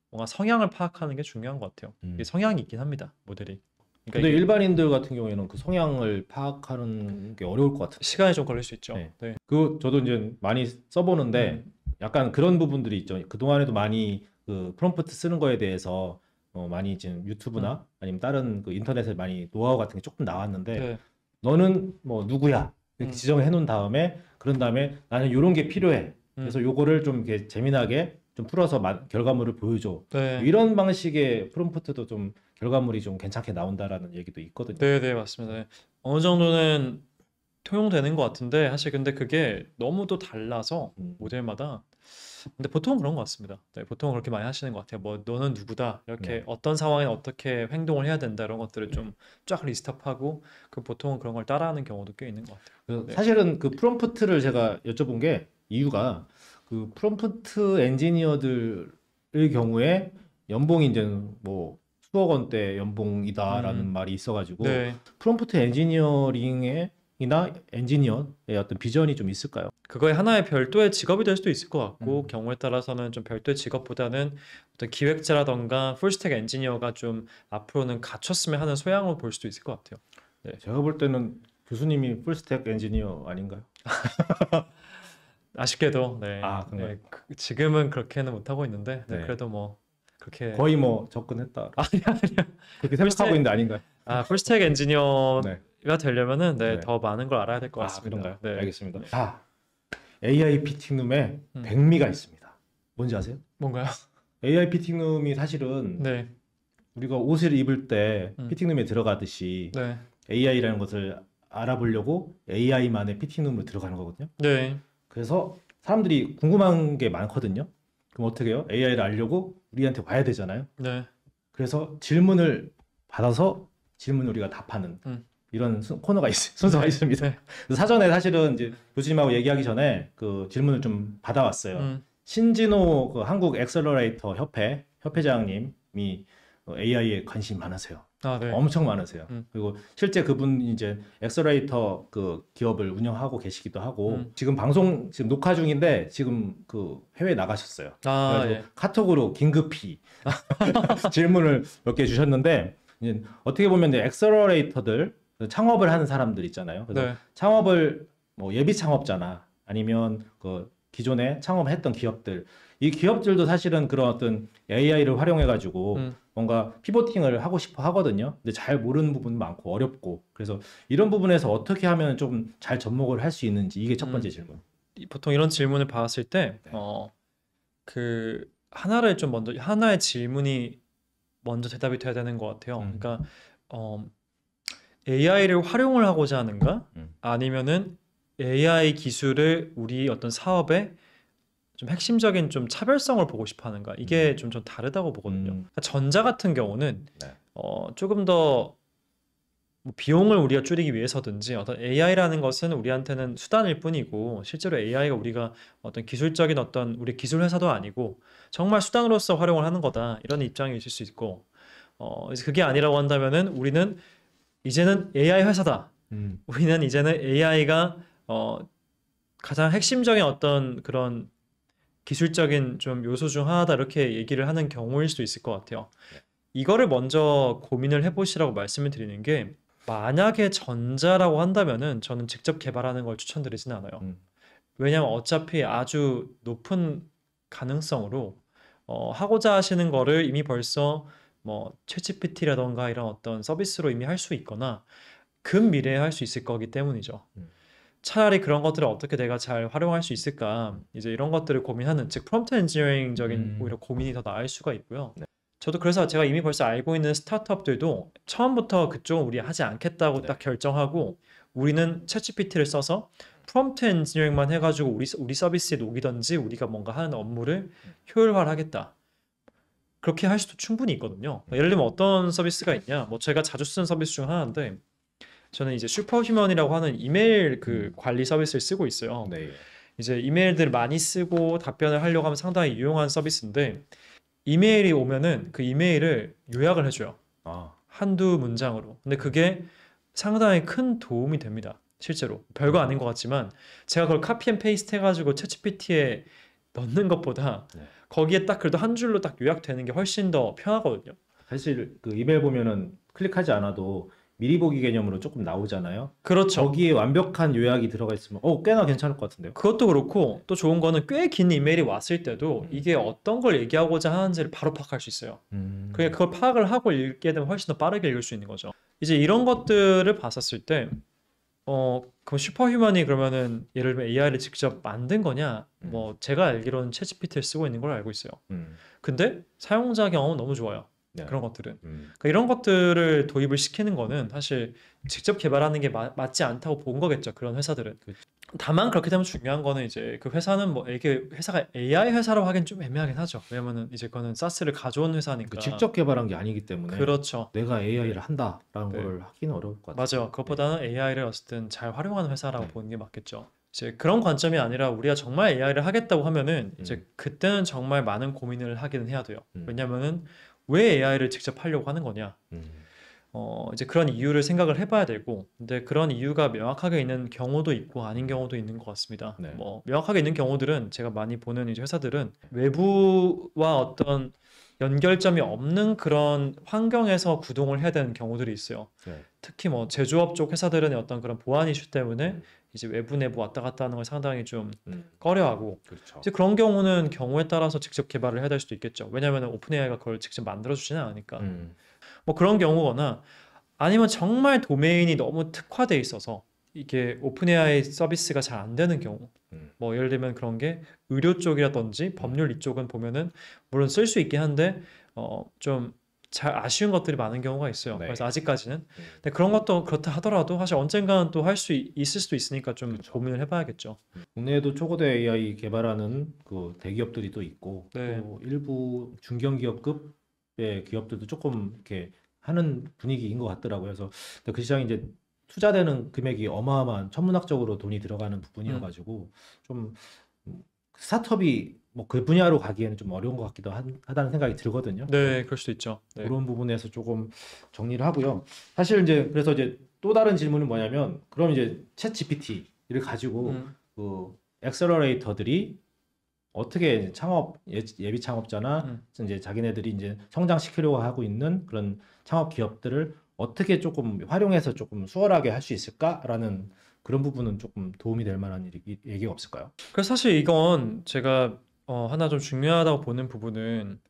뭔가 성향을 파악하는 게 중요한 것 같아요. 이게 성향이 있긴 합니다, 모델이. 그러니까 근데 이게 일반인들 같은 경우에는 그 성향을 파악하는 게 어려울 것 같아요. 시간이 좀 걸릴 수 있죠. 네. 네. 그 저도 이제 많이 써보는데 약간 그런 부분들이 있죠. 그 동안에도 많이 그 프롬프트 쓰는 거에 대해서 많이 지금 유튜브나 아니면 다른 그 인터넷에 많이 노하우 같은 게 조금 나왔는데 네. 너는 뭐 누구야 이렇게 지정을 해놓은 다음에 그런 다음에 나는 이런 게 필요해. 그래서 요거를 좀 이렇게 재미나게 좀 풀어서 결과물을 보여줘. 네. 이런 방식의 프롬프트도 좀 결과물이 좀 괜찮게 나온다라는 얘기도 있거든요. 네, 맞습니다. 네. 어느 정도는 통용되는 것 같은데 사실 근데 그게 너무도 달라서 모델마다 근데 보통은 그런 것 같습니다. 네, 보통은 그렇게 많이 하시는 것 같아요. 뭐 너는 누구다 이렇게 네. 어떤 상황에 어떻게 행동을 해야 된다 이런 것들을 좀 쫙 리스트업하고 그 보통은 그런 걸 따라하는 경우도 꽤 있는 것 같아요. 그래서 네. 사실은 그 프롬프트를 제가 여쭤본 게 이유가 그 프롬프트 엔지니어들의 경우에 연봉이 이제 뭐 수억 원대 연봉이다라는 말이 있어가지고 네, 프롬프트 엔지니어링이나 엔지니어의 어떤 비전이 좀 있을까요? 그거에 하나의 별도의 직업이 될 수도 있을 것 같고 경우에 따라서는 좀 별도의 직업보다는 어떤 기획자라던가 풀스택 엔지니어가 좀 앞으로는 갖췄으면 하는 소양으로 볼 수도 있을 것 같아요. 제가 볼 때는 교수님이 풀스택 엔지니어 아닌가요? 아쉽게도 네, 아, 그런가요? 네, 지금은 그렇게는 못 하고 있는데 네, 네. 그래도 뭐 그렇게 거의 뭐 접근했다. 아니야. 그렇게 생각하고 있는데 아닌가요? 풀스택 엔지니어가 네. 되려면은 네, 네. 더 많은 걸 알아야 될 것 아, 같습니다. 그런가요? 네. 알겠습니다. 자, AI 피팅룸에 음. 백미가 있습니다. 뭔지 아세요? 뭔가요? AI 피팅룸이 사실은 네, 우리가 옷을 입을 때 음. 피팅룸에 들어가듯이 네, AI라는 것을 알아보려고 AI만의 피팅룸으로 들어가는 거거든요. 네, 그래서 사람들이 궁금한 게 많거든요. 그럼 어떻게 해요? AI를 알려고 우리한테 와야 되잖아요. 네, 그래서 질문을 받아서 질문을 우리가 답하는 이런 코너가 순서가 있습니다. 네. 그래서 사전에 사실은 이제 교수님하고 얘기하기 전에 그 질문을 좀 받아왔어요. 신진호 그 한국 엑셀러레이터 협회장님이 AI에 관심이 많으세요. 아, 네. 엄청 많으세요. 그리고 실제 그분이 이제 엑셀러레이터 그 기업을 운영하고 계시기도 하고 지금 방송 지금 녹화 중인데 지금 그 해외 나가셨어요. 아, 그래가지고 예. 카톡으로 긴급히 질문을 몇 개 주셨는데 이제 어떻게 보면 이제 엑셀러레이터들 창업을 하는 사람들 있잖아요. 그래서 네. 창업을 뭐 예비 창업자나 아니면 그 기존에 창업했던 기업들 이 기업들도 사실은 그런 어떤 AI를 활용해 가지고 뭔가 피보팅을 하고 싶어 하거든요. 근데 잘 모르는 부분 많고 어렵고 그래서 이런 부분에서 어떻게 하면 좀 잘 접목을 할 수 있는지 이게 첫 번째 질문. 보통 이런 질문을 받았을 때, 네. 그 하나를 좀 먼저 하나의 질문이 먼저 대답이 돼야 되는 것 같아요. 그러니까 AI를 활용을 하고자 하는가? 아니면은 AI 기술을 우리 어떤 사업에 좀 핵심적인 좀 차별성을 보고 싶어 하는가? 이게 좀 다르다고 보거든요. 그러니까 전자 같은 경우는 네. 조금 더 뭐 비용을 우리가 줄이기 위해서든지 어떤 AI라는 것은 우리한테는 수단일 뿐이고 실제로 AI가 우리가 어떤 기술적인 어떤 우리 기술 회사도 아니고 정말 수단으로서 활용을 하는 거다 이런 입장이 있을 수 있고 그래서 그게 아니라고 한다면은 우리는 이제는 AI 회사다. 우리는 이제는 AI가 가장 핵심적인 어떤 그런 기술적인 좀 요소 중 하나다 이렇게 얘기를 하는 경우일 수도 있을 것 같아요. 이거를 먼저 고민을 해보시라고 말씀을 드리는 게 만약에 전자라고 한다면은 저는 직접 개발하는 걸 추천드리진 않아요. 왜냐하면 어차피 아주 높은 가능성으로 하고자 하시는 거를 이미 벌써 뭐 챗GPT라던가 이런 어떤 서비스로 이미 할 수 있거나 근미래에 할 수 있을 거기 때문이죠. 차라리 그런 것들을 어떻게 내가 잘 활용할 수 있을까 이제 이런 것들을 고민하는 즉 프롬프트 엔지니어링적인 오히려 고민이 더 나을 수가 있고요. 저도 그래서 제가 이미 벌써 알고 있는 스타트업들도 처음부터 그쪽은 우리 하지 않겠다고 딱 결정하고 우리는 챗GPT를 써서 프롬프트 엔지니어링만 해가지고 우리 서비스에 녹이든지 우리가 뭔가 하는 업무를 효율화하겠다. 그렇게 할 수도 충분히 있거든요. 예를 들면 어떤 서비스가 있냐? 뭐 제가 자주 쓰는 서비스 중 하나인데 저는 이제 슈퍼휴먼이라고 하는 이메일 그 관리 서비스를 쓰고 있어요. 네. 이제 이메일들 많이 쓰고 답변을 하려고 하면 상당히 유용한 서비스인데 이메일이 오면은 그 이메일을 요약을 해줘요. 한두 문장으로. 근데 그게 상당히 큰 도움이 됩니다. 실제로. 별거 아닌 것 같지만 제가 그걸 카피 앤 페이스트 해가지고 챗GPT에 넣는 것보다 거기에 딱 그래도 한 줄로 딱 요약되는 게 훨씬 더 편하거든요. 사실 그 이메일 보면은 클릭하지 않아도 미리 보기 개념으로 조금 나오잖아요. 그렇죠. 거기에 완벽한 요약이 들어가 있으면 꽤나 괜찮을 것 같은데요. 그것도 그렇고 또 좋은 거는 꽤 긴 이메일이 왔을 때도 이게 어떤 걸 얘기하고자 하는지를 바로 파악할 수 있어요. 그게 그걸 파악을 하고 읽게 되면 훨씬 더 빠르게 읽을 수 있는 거죠. 이제 이런 것들을 봤었을 때 그럼 슈퍼휴먼이 그러면은 예를 들면 AI를 직접 만든 거냐? 뭐 제가 알기로는 챗GPT를 쓰고 있는 걸로 알고 있어요. 근데 사용자 경험은 너무 좋아요. 네. 그런 것들은. 그러니까 이런 것들을 도입을 시키는 거는 사실 직접 개발하는 게 맞지 않다고 본 거겠죠. 그런 회사들은. 다만 그렇게 되면 중요한 거는 이제 그 회사는 뭐 이게 회사가 AI 회사라고 하기엔 좀 애매하긴 하죠. 왜냐면은 이제 그거는 사스를 가져온 회사니까. 직접 개발한 게 아니기 때문에 그렇죠. 내가 AI를 한다라는 네. 걸 하기는 어려울 것 같아요. 맞아요. 그것보다는 AI를 어쨌든 잘 활용하는 회사라고 네. 보는 게 맞겠죠. 이제 그런 관점이 아니라 우리가 정말 AI를 하겠다고 하면은 이제 그때는 정말 많은 고민을 하기는 해야 돼요. 왜냐면은 왜 AI를 직접 하려고 하는 거냐? 이제 그런 이유를 생각을 해봐야 되고, 근데 그런 이유가 명확하게 있는 경우도 있고 아닌 경우도 있는 것 같습니다. 네. 뭐 명확하게 있는 경우들은 제가 많이 보는 이제 회사들은 외부와 어떤 연결점이 없는 그런 환경에서 구동을 해야 되는 경우들이 있어요. 네. 특히 뭐 제조업 쪽 회사들은 어떤 그런 보안 이슈 때문에 이제 외부 내부 왔다 갔다 하는 걸 상당히 좀 꺼려하고, 그렇죠. 이제 그런 경우는 경우에 따라서 직접 개발을 해야 될 수도 있겠죠. 왜냐하면 오픈 AI가 그걸 직접 만들어 주지는 않으니까. 뭐 그런 경우거나 아니면 정말 도메인이 너무 특화돼 있어서 이게 오픈 AI 서비스가 잘 안 되는 경우, 뭐 예를 들면 그런 게 의료 쪽이라든지 법률 이쪽은 보면은 물론 쓸 수 있긴 한데 좀 잘 아쉬운 것들이 많은 경우가 있어요. 네. 그래서 아직까지는. 근데 그런 것도 그렇다 하더라도 사실 언젠가는 또 할 수 있을 수도 있으니까 좀 그렇죠. 고민을 해봐야겠죠. 국내에도 초거대 AI 개발하는 그 대기업들이 또 있고 네. 또 일부 중견기업급의 기업들도 조금 이렇게 하는 분위기인 것 같더라고요. 그래서 그 시장이 이제 투자되는 금액이 어마어마한 천문학적으로 돈이 들어가는 부분이어가지고 좀 스타트업이 뭐 그 분야로 가기에는 좀 어려운 것 같기도 하다는 생각이 들거든요. 네, 그럴 수도 있죠. 네. 그런 부분에서 조금 정리를 하고요. 사실 이제 그래서 이제 또 다른 질문은 뭐냐면 그럼 이제 챗 GPT를 가지고 그 엑셀러레이터들이 어떻게 창업 예비 창업자나 이제 자기네들이 이제 성장시키려고 하고 있는 그런 창업 기업들을 어떻게 조금 활용해서 조금 수월하게 할 수 있을까라는 그런 부분은 조금 도움이 될 만한 얘기가 없을까요? 그래서 사실 이건 제가 하나 좀 중요하다고 보는 부분은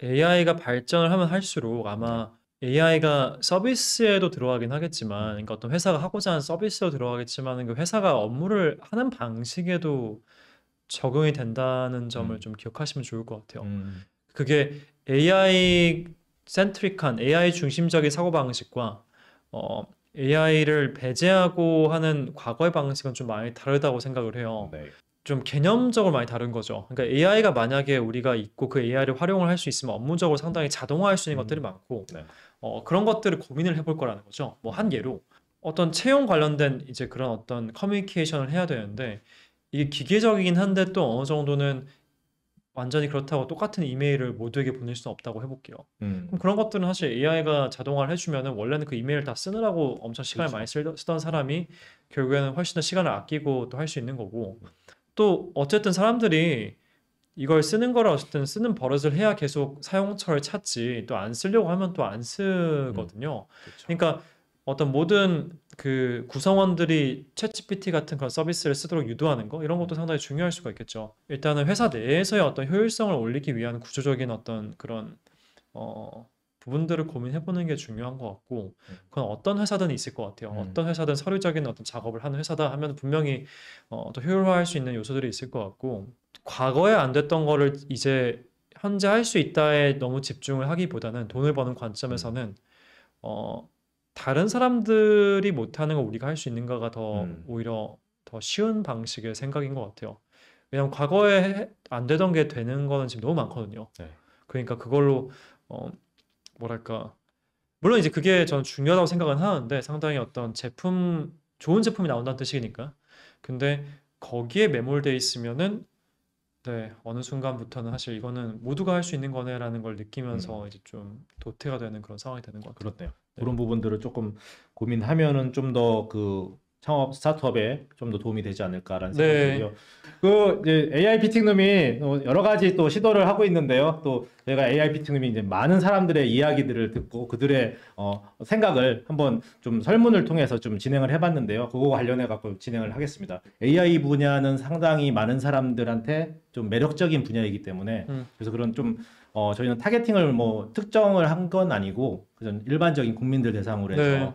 AI가 발전을 하면 할수록 아마 AI가 서비스에도 들어가긴 하겠지만, 그러니까 어떤 회사가 하고자 하는 서비스에도 들어가겠지만 그 회사가 업무를 하는 방식에도 적용이 된다는 점을 좀 기억하시면 좋을 것 같아요. 그게 AI 센트릭한 AI 중심적인 사고방식과 AI를 배제하고 하는 과거의 방식은 좀 많이 다르다고 생각을 해요. 네. 좀 개념적으로 많이 다른 거죠. 그러니까 AI가 만약에 우리가 있고 그 AI를 활용을 할 수 있으면 업무적으로 상당히 자동화할 수 있는 것들이 많고, 네. 그런 것들을 고민을 해볼 거라는 거죠. 뭐 한 예로 어떤 채용 관련된 이제 그런 어떤 커뮤니케이션을 해야 되는데 이게 기계적이긴 한데 또 어느 정도는 완전히 그렇다고 똑같은 이메일을 모두에게 보낼 수는 없다고 해볼게요. 그럼 그런 것들은 사실 AI가 자동화를 해주면은 원래는 그 이메일 다 쓰느라고 엄청 시간을 많이 쓰던 사람이 결국에는 훨씬 더 시간을 아끼고 또 할 수 있는 거고, 또 어쨌든 사람들이 이걸 쓰는 거를 어쨌든 쓰는 버릇을 해야 계속 사용처를 찾지, 또 안 쓰려고 하면 또 안 쓰거든요. 그렇죠. 그러니까 어떤 모든 그 구성원들이 챗GPT 같은 그런 서비스를 쓰도록 유도하는 거, 이런 것도 상당히 중요할 수가 있겠죠. 일단은 회사 내에서의 어떤 효율성을 올리기 위한 구조적인 어떤 그런 부분들을 고민해보는 게 중요한 것 같고, 그건 어떤 회사든 있을 것 같아요. 어떤 회사든 서류적인 어떤 작업을 하는 회사다 하면 분명히 또 효율화할 수 있는 요소들이 있을 것 같고, 과거에 안 됐던 거를 이제 현재 할 수 있다에 너무 집중을 하기보다는 돈을 버는 관점에서는 다른 사람들이 못하는 거 우리가 할 수 있는가가 더 오히려 더 쉬운 방식의 생각인 것 같아요. 왜냐하면 과거에 안 되던 게 되는 거는 지금 너무 많거든요. 네. 그러니까 그걸로 뭐랄까, 물론 이제 그게 저는 중요하다고 생각은 하는데 상당히 어떤 좋은 제품이 나온다는 뜻이니까. 근데 거기에 매몰돼 있으면은 어느 순간부터는 사실 이거는 모두가 할 수 있는 거네라는 걸 느끼면서 이제 좀 도태가 되는 그런 상황이 되는 것 같아요. 그렇네요. 그런 부분들을 조금 고민하면은 좀 더 그 창업 스타트업에 좀 더 도움이 되지 않을까라는 생각이 들고요. 그 이제 AI 피팅룸이 여러 가지 또 시도를 하고 있는데요. 또 저희가 AI 피팅룸이 이제 많은 사람들의 이야기들을 듣고 그들의 생각을 한번 좀 설문을 통해서 좀 진행을 해봤는데요. 그거 관련해 갖고 진행을 하겠습니다. AI 분야는 상당히 많은 사람들한테 좀 매력적인 분야이기 때문에 그래서 그런 좀 저희는 타겟팅을 뭐 특정을 한 건 아니고 그냥 일반적인 국민들 대상으로 해서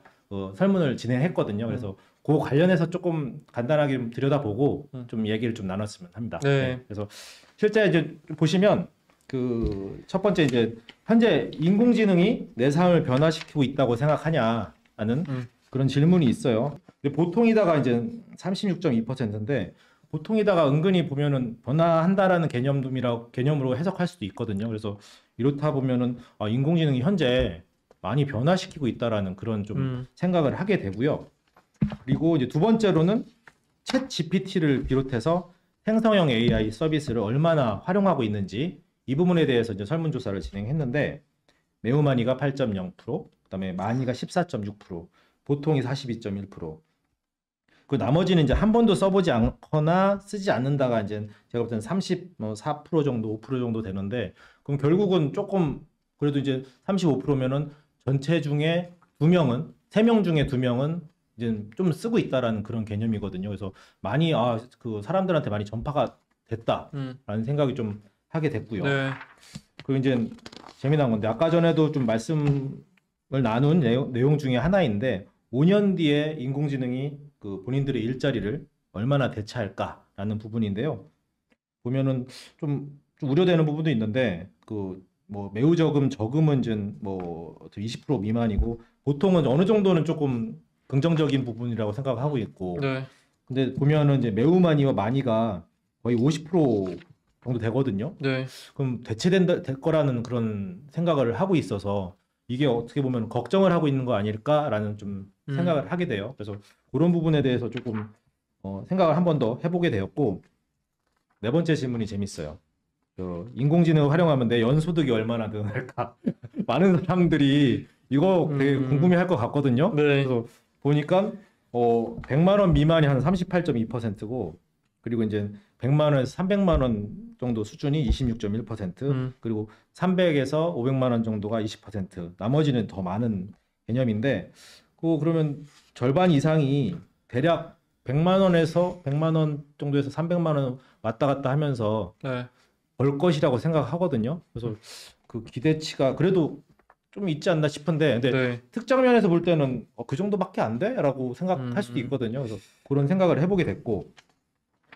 설문을 진행했거든요. 그래서 그 관련해서 조금 간단하게 좀 들여다보고 음. 좀 얘기를 좀 나눴으면 합니다. 네. 그래서 실제 이제 보시면 그 첫 번째 이제 현재 인공지능이 내 삶을 변화시키고 있다고 생각하냐라는 그런 질문이 있어요. 근데 보통이다가 이제 36.2%인데 보통이다가 은근히 보면은 변화한다라는 개념으로 해석할 수도 있거든요. 그래서 이렇다 보면은 인공지능이 현재 많이 변화시키고 있다라는 그런 좀 생각을 하게 되고요. 그리고 이제 두 번째로는 챗 GPT를 비롯해서 생성형 AI 서비스를 얼마나 활용하고 있는지 이 부분에 대해서 이제 설문조사를 진행했는데 매우 많이가 8.0%, 그다음에 많이가 14.6%, 보통이 42.1%. 그 나머지는 이제 한 번도 써보지 않거나 쓰지 않는다가 이제 제가 볼 때는 34% 정도, 5% 정도 되는데 그럼 결국은 조금 그래도 이제 35%면은 전체 중에 2명은 3명 중에 2명은 이제 좀 쓰고 있다라는 그런 개념이거든요. 그래서 많이 그 사람들한테 많이 전파가 됐다라는 생각이 좀 하게 됐고요. 네. 그리고 이제 재미난 건데 아까 전에도 좀 말씀을 나눈 내용 중에 하나인데 5년 뒤에 인공지능이 그 본인들의 일자리를 얼마나 대체할까라는 부분인데요. 보면은 좀 우려되는 부분도 있는데 그 뭐 매우 저금은 이제 뭐 20% 미만이고 보통은 어느 정도는 조금 긍정적인 부분이라고 생각하고 있고 네. 근데 보면은 이제 매우 많이와 많이가 거의 50% 정도 되거든요. 네. 그럼 될 거라는 그런 생각을 하고 있어서 이게 어떻게 보면 걱정을 하고 있는 거 아닐까라는 좀 생각을 하게 돼요. 그래서 그런 부분에 대해서 조금 생각을 한 번 더 해보게 되었고 네 번째 질문이 재밌어요. 인공지능을 활용하면 내 연소득이 얼마나 늘어날까? 많은 사람들이 이거 되게 궁금해할 것 같거든요. 네. 그래서 보니까 100만 원 미만이 한 38.2%고 그리고 이제 100만 원에서 300만 원 정도 수준이 26.1%, 그리고 300에서 500만 원 정도가 20%, 나머지는 더 많은 개념인데, 그러면 절반 이상이 대략 100만 원에서 100만 원 정도에서 300만 원 왔다 갔다 하면서 네. 벌 것이라고 생각하거든요. 그래서 그 기대치가 그래도 좀 있지 않나 싶은데, 근데 네. 특정 면에서 볼 때는 그 정도밖에 안 돼? 라고 생각할 수도 있거든요. 그래서 그런 생각을 해보게 됐고,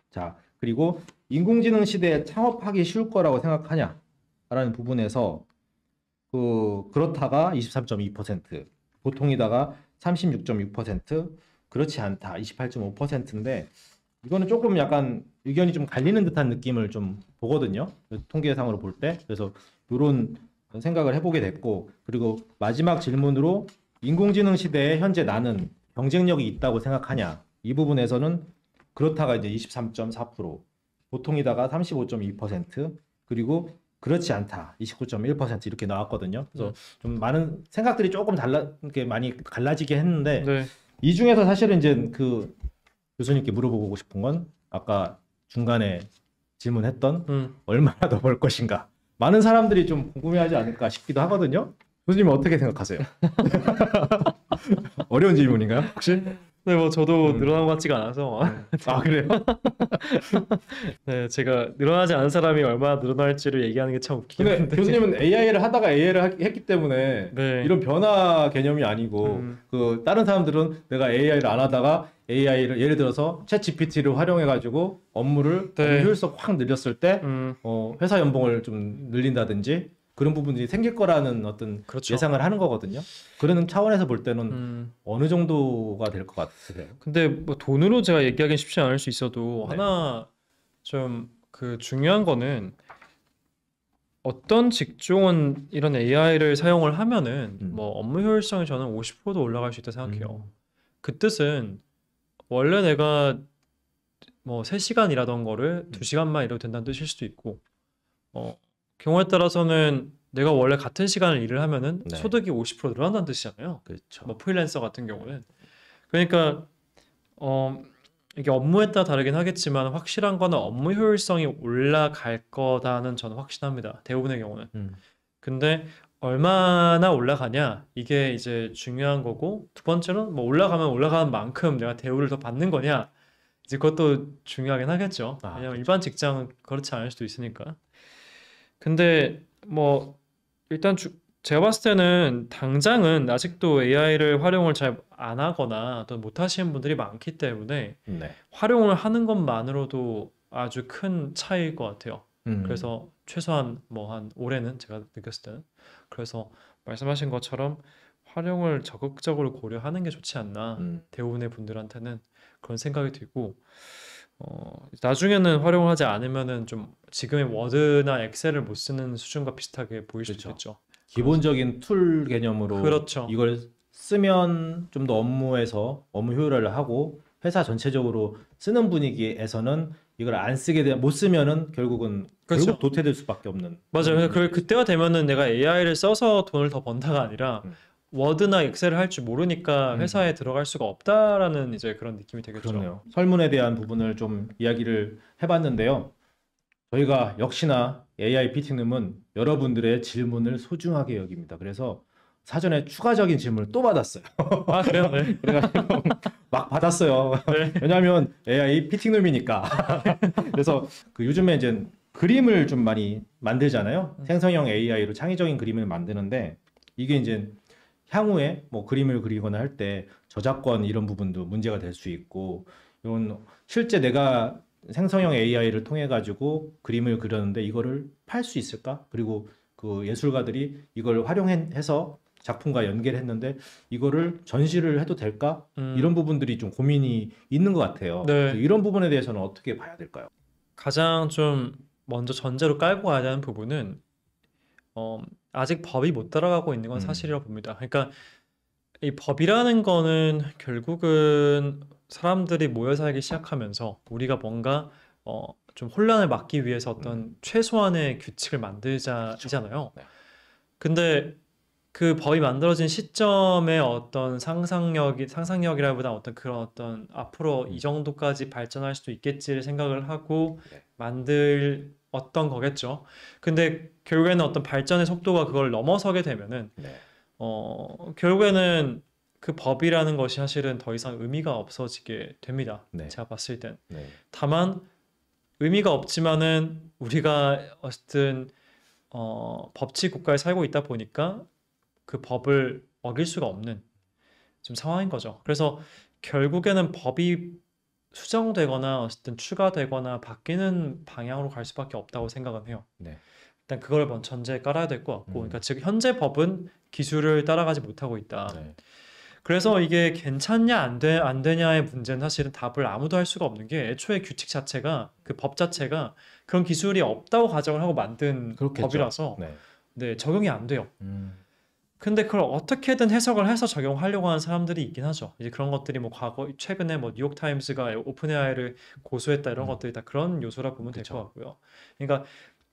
자, 그리고 인공지능 시대에 창업하기 쉬울 거라고 생각하냐라는 부분에서 그렇다가 23.2%, 보통이다가 36.6%, 그렇지 않다 28.5%인데 이거는 조금 약간 의견이 좀 갈리는 듯한 느낌을 좀 보거든요. 통계상으로 볼 때. 그래서 이런 생각을 해보게 됐고, 그리고 마지막 질문으로 인공지능 시대에 현재 나는 경쟁력이 있다고 생각하냐? 이 부분에서는 그렇다가 이제 23.4%, 보통이다가 35.2%, 그리고 그렇지 않다 29.1% 이렇게 나왔거든요. 그래서 좀 많은 생각들이 조금 이렇게 많이 갈라지게 했는데 네. 이 중에서 사실은 이제 그 교수님께 물어보고 싶은 건 아까 중간에 질문했던 얼마나 더 벌 것인가. 많은 사람들이 좀 궁금해하지 않을까 싶기도 하거든요. 교수님은 어떻게 생각하세요? 어려운 질문인가요? 혹시? 네, 뭐 저도 늘어난 것 같지가 않아서. 그래요? 네, 제가 늘어나지 않은 사람이 얼마나 늘어날지를 얘기하는 게 참 웃기긴 근데 한데. 교수님은 AI를 하다가 AI를 했기 때문에 네. 이런 변화 개념이 아니고 그 다른 사람들은 내가 AI를 안 하다가 AI를 예를 들어서 챗 GPT를 활용해 가지고 업무 효율성 확 늘렸을 때 회사 연봉을 좀 늘린다든지 그런 부분들이 생길 거라는 어떤 그렇죠. 예상을 하는 거거든요. 그런 차원에서 볼 때는 어느 정도가 될 것 같으세요? 근데 뭐 돈으로 제가 얘기하기는 쉽지 않을 수 있어도 네. 하나 좀 그 중요한 거는 어떤 직종은 이런 AI를 사용을 하면은 뭐 업무 효율성이 저는 50%도 올라갈 수 있다 생각해요. 그 뜻은 원래 내가 뭐 3시간 일하던 거를 2시간만 일해도 된다는 뜻일 수도 있고 경우에 따라서는 내가 원래 같은 시간을 일을 하면은 네. 소득이 50% 늘어난다는 뜻이잖아요. 그렇죠. 뭐 프리랜서 같은 경우는. 그러니까 이게 업무에 따라 다르긴 하겠지만 확실한 거는 업무 효율성이 올라갈 거다는 저는 확신합니다. 대부분의 경우는. 근데 얼마나 올라가냐 이게 이제 중요한 거고 두 번째는 뭐 올라가면 올라가는 만큼 내가 대우를 더 받는 거냐 이제 그것도 중요하긴 하겠죠. 왜냐면 일반 직장은 그렇지 않을 수도 있으니까. 근데 뭐 일단 제가 봤을 때는 당장은 아직도 AI를 활용을 잘 안 하거나 또 못 하시는 분들이 많기 때문에 네. 활용을 하는 것만으로도 아주 큰 차이일 것 같아요. 음. 그래서 최소한 뭐 한 올해는 제가 느꼈을 때는 그래서 말씀하신 것처럼 활용을 적극적으로 고려하는 게 좋지 않나 대부분의 분들한테는 그런 생각이 들고 나중에는 활용을 하지 않으면은 좀 지금의 워드나 엑셀을 못 쓰는 수준과 비슷하게 보일 수도 그렇죠. 있겠죠. 기본적인 툴 개념으로 그렇죠. 이걸 쓰면 좀 더 업무에서 업무 효율화를 하고 회사 전체적으로 쓰는 분위기에서는 이걸 안 쓰게 되면 못 쓰면은 결국은 그렇죠. 결국 도태될 수밖에 없는. 맞아요. 그때가 되면은 내가 AI를 써서 돈을 더 번다가 아니라 워드나 엑셀을 할 줄 모르니까 회사에 들어갈 수가 없다라는 이제 그런 느낌이 되겠죠. 그렇네요. 설문에 대한 부분을 좀 이야기를 해봤는데요. 저희가 역시나 AI 피팅룸은 여러분들의 질문을 소중하게 여깁니다. 그래서 사전에 추가적인 질문을 또 받았어요. 아, 그래요? 네. 그래가지고 막 받았어요. 네. 왜냐하면 AI 피팅룸이니까. 그래서 그 요즘에 이제 그림을 좀 많이 만들잖아요. 생성형 AI로 창의적인 그림을 만드는데 이게 이제 향후에 뭐 그림을 그리거나 할 때 저작권 이런 부분도 문제가 될 수 있고 이건 실제 내가 생성형 AI를 통해 가지고 그림을 그렸는데 이거를 팔 수 있을까? 그리고 그 예술가들이 이걸 활용해서 작품과 연결했는데 이거를 전시를 해도 될까? 이런 부분들이 좀 고민이 있는 것 같아요. 네. 이런 부분에 대해서는 어떻게 봐야 될까요? 가장 좀 먼저 전제로 깔고 가야 되는 부분은 아직 법이 못 따라가고 있는 건 사실이라고 봅니다. 그러니까 이 법이라는 거는 결국은 사람들이 모여 살기 시작하면서 우리가 뭔가 좀 혼란을 막기 위해서 어떤 최소한의 규칙을 만들자잖아요. 네. 근데 그 법이 만들어진 시점에 어떤 상상력이라기보다 어떤 그런 어떤 앞으로 이 정도까지 발전할 수도 있겠지를 생각을 하고 네. 만들었던 거겠죠. 근데 결국에는 어떤 발전의 속도가 그걸 넘어서게 되면은 네. 결국에는 그 법이라는 것이 사실은 더 이상 의미가 없어지게 됩니다. 네. 제가 봤을 땐. 네. 다만 의미가 없지만은 우리가 어쨌든 법치 국가에 살고 있다 보니까 그 법을 어길 수가 없는 좀 상황인 거죠. 그래서 결국에는 법이 수정되거나 어쨌든 추가되거나 바뀌는 방향으로 갈 수밖에 없다고 생각은 해요. 네. 일단 그걸 먼저 전제에 깔아야 될 것 같고, 그러니까 즉 현재 법은 기술을 따라가지 못하고 있다. 네. 그래서 이게 괜찮냐 안 되냐의 문제는 사실은 답을 아무도 할 수가 없는 게 애초에 규칙 자체가 그 법 자체가 그런 기술이 없다고 가정을 하고 만든 그렇겠죠. 법이라서 네. 네, 적용이 안 돼요. 근데 그걸 어떻게든 해석을 해서 적용하려고 하는 사람들이 있긴 하죠. 이제 그런 것들이 뭐 최근에 뭐 뉴욕 타임스가 오픈 AI를 고소했다 이런 것들이 다 그런 요소라 보면 될 것 그쵸. 같고요. 그러니까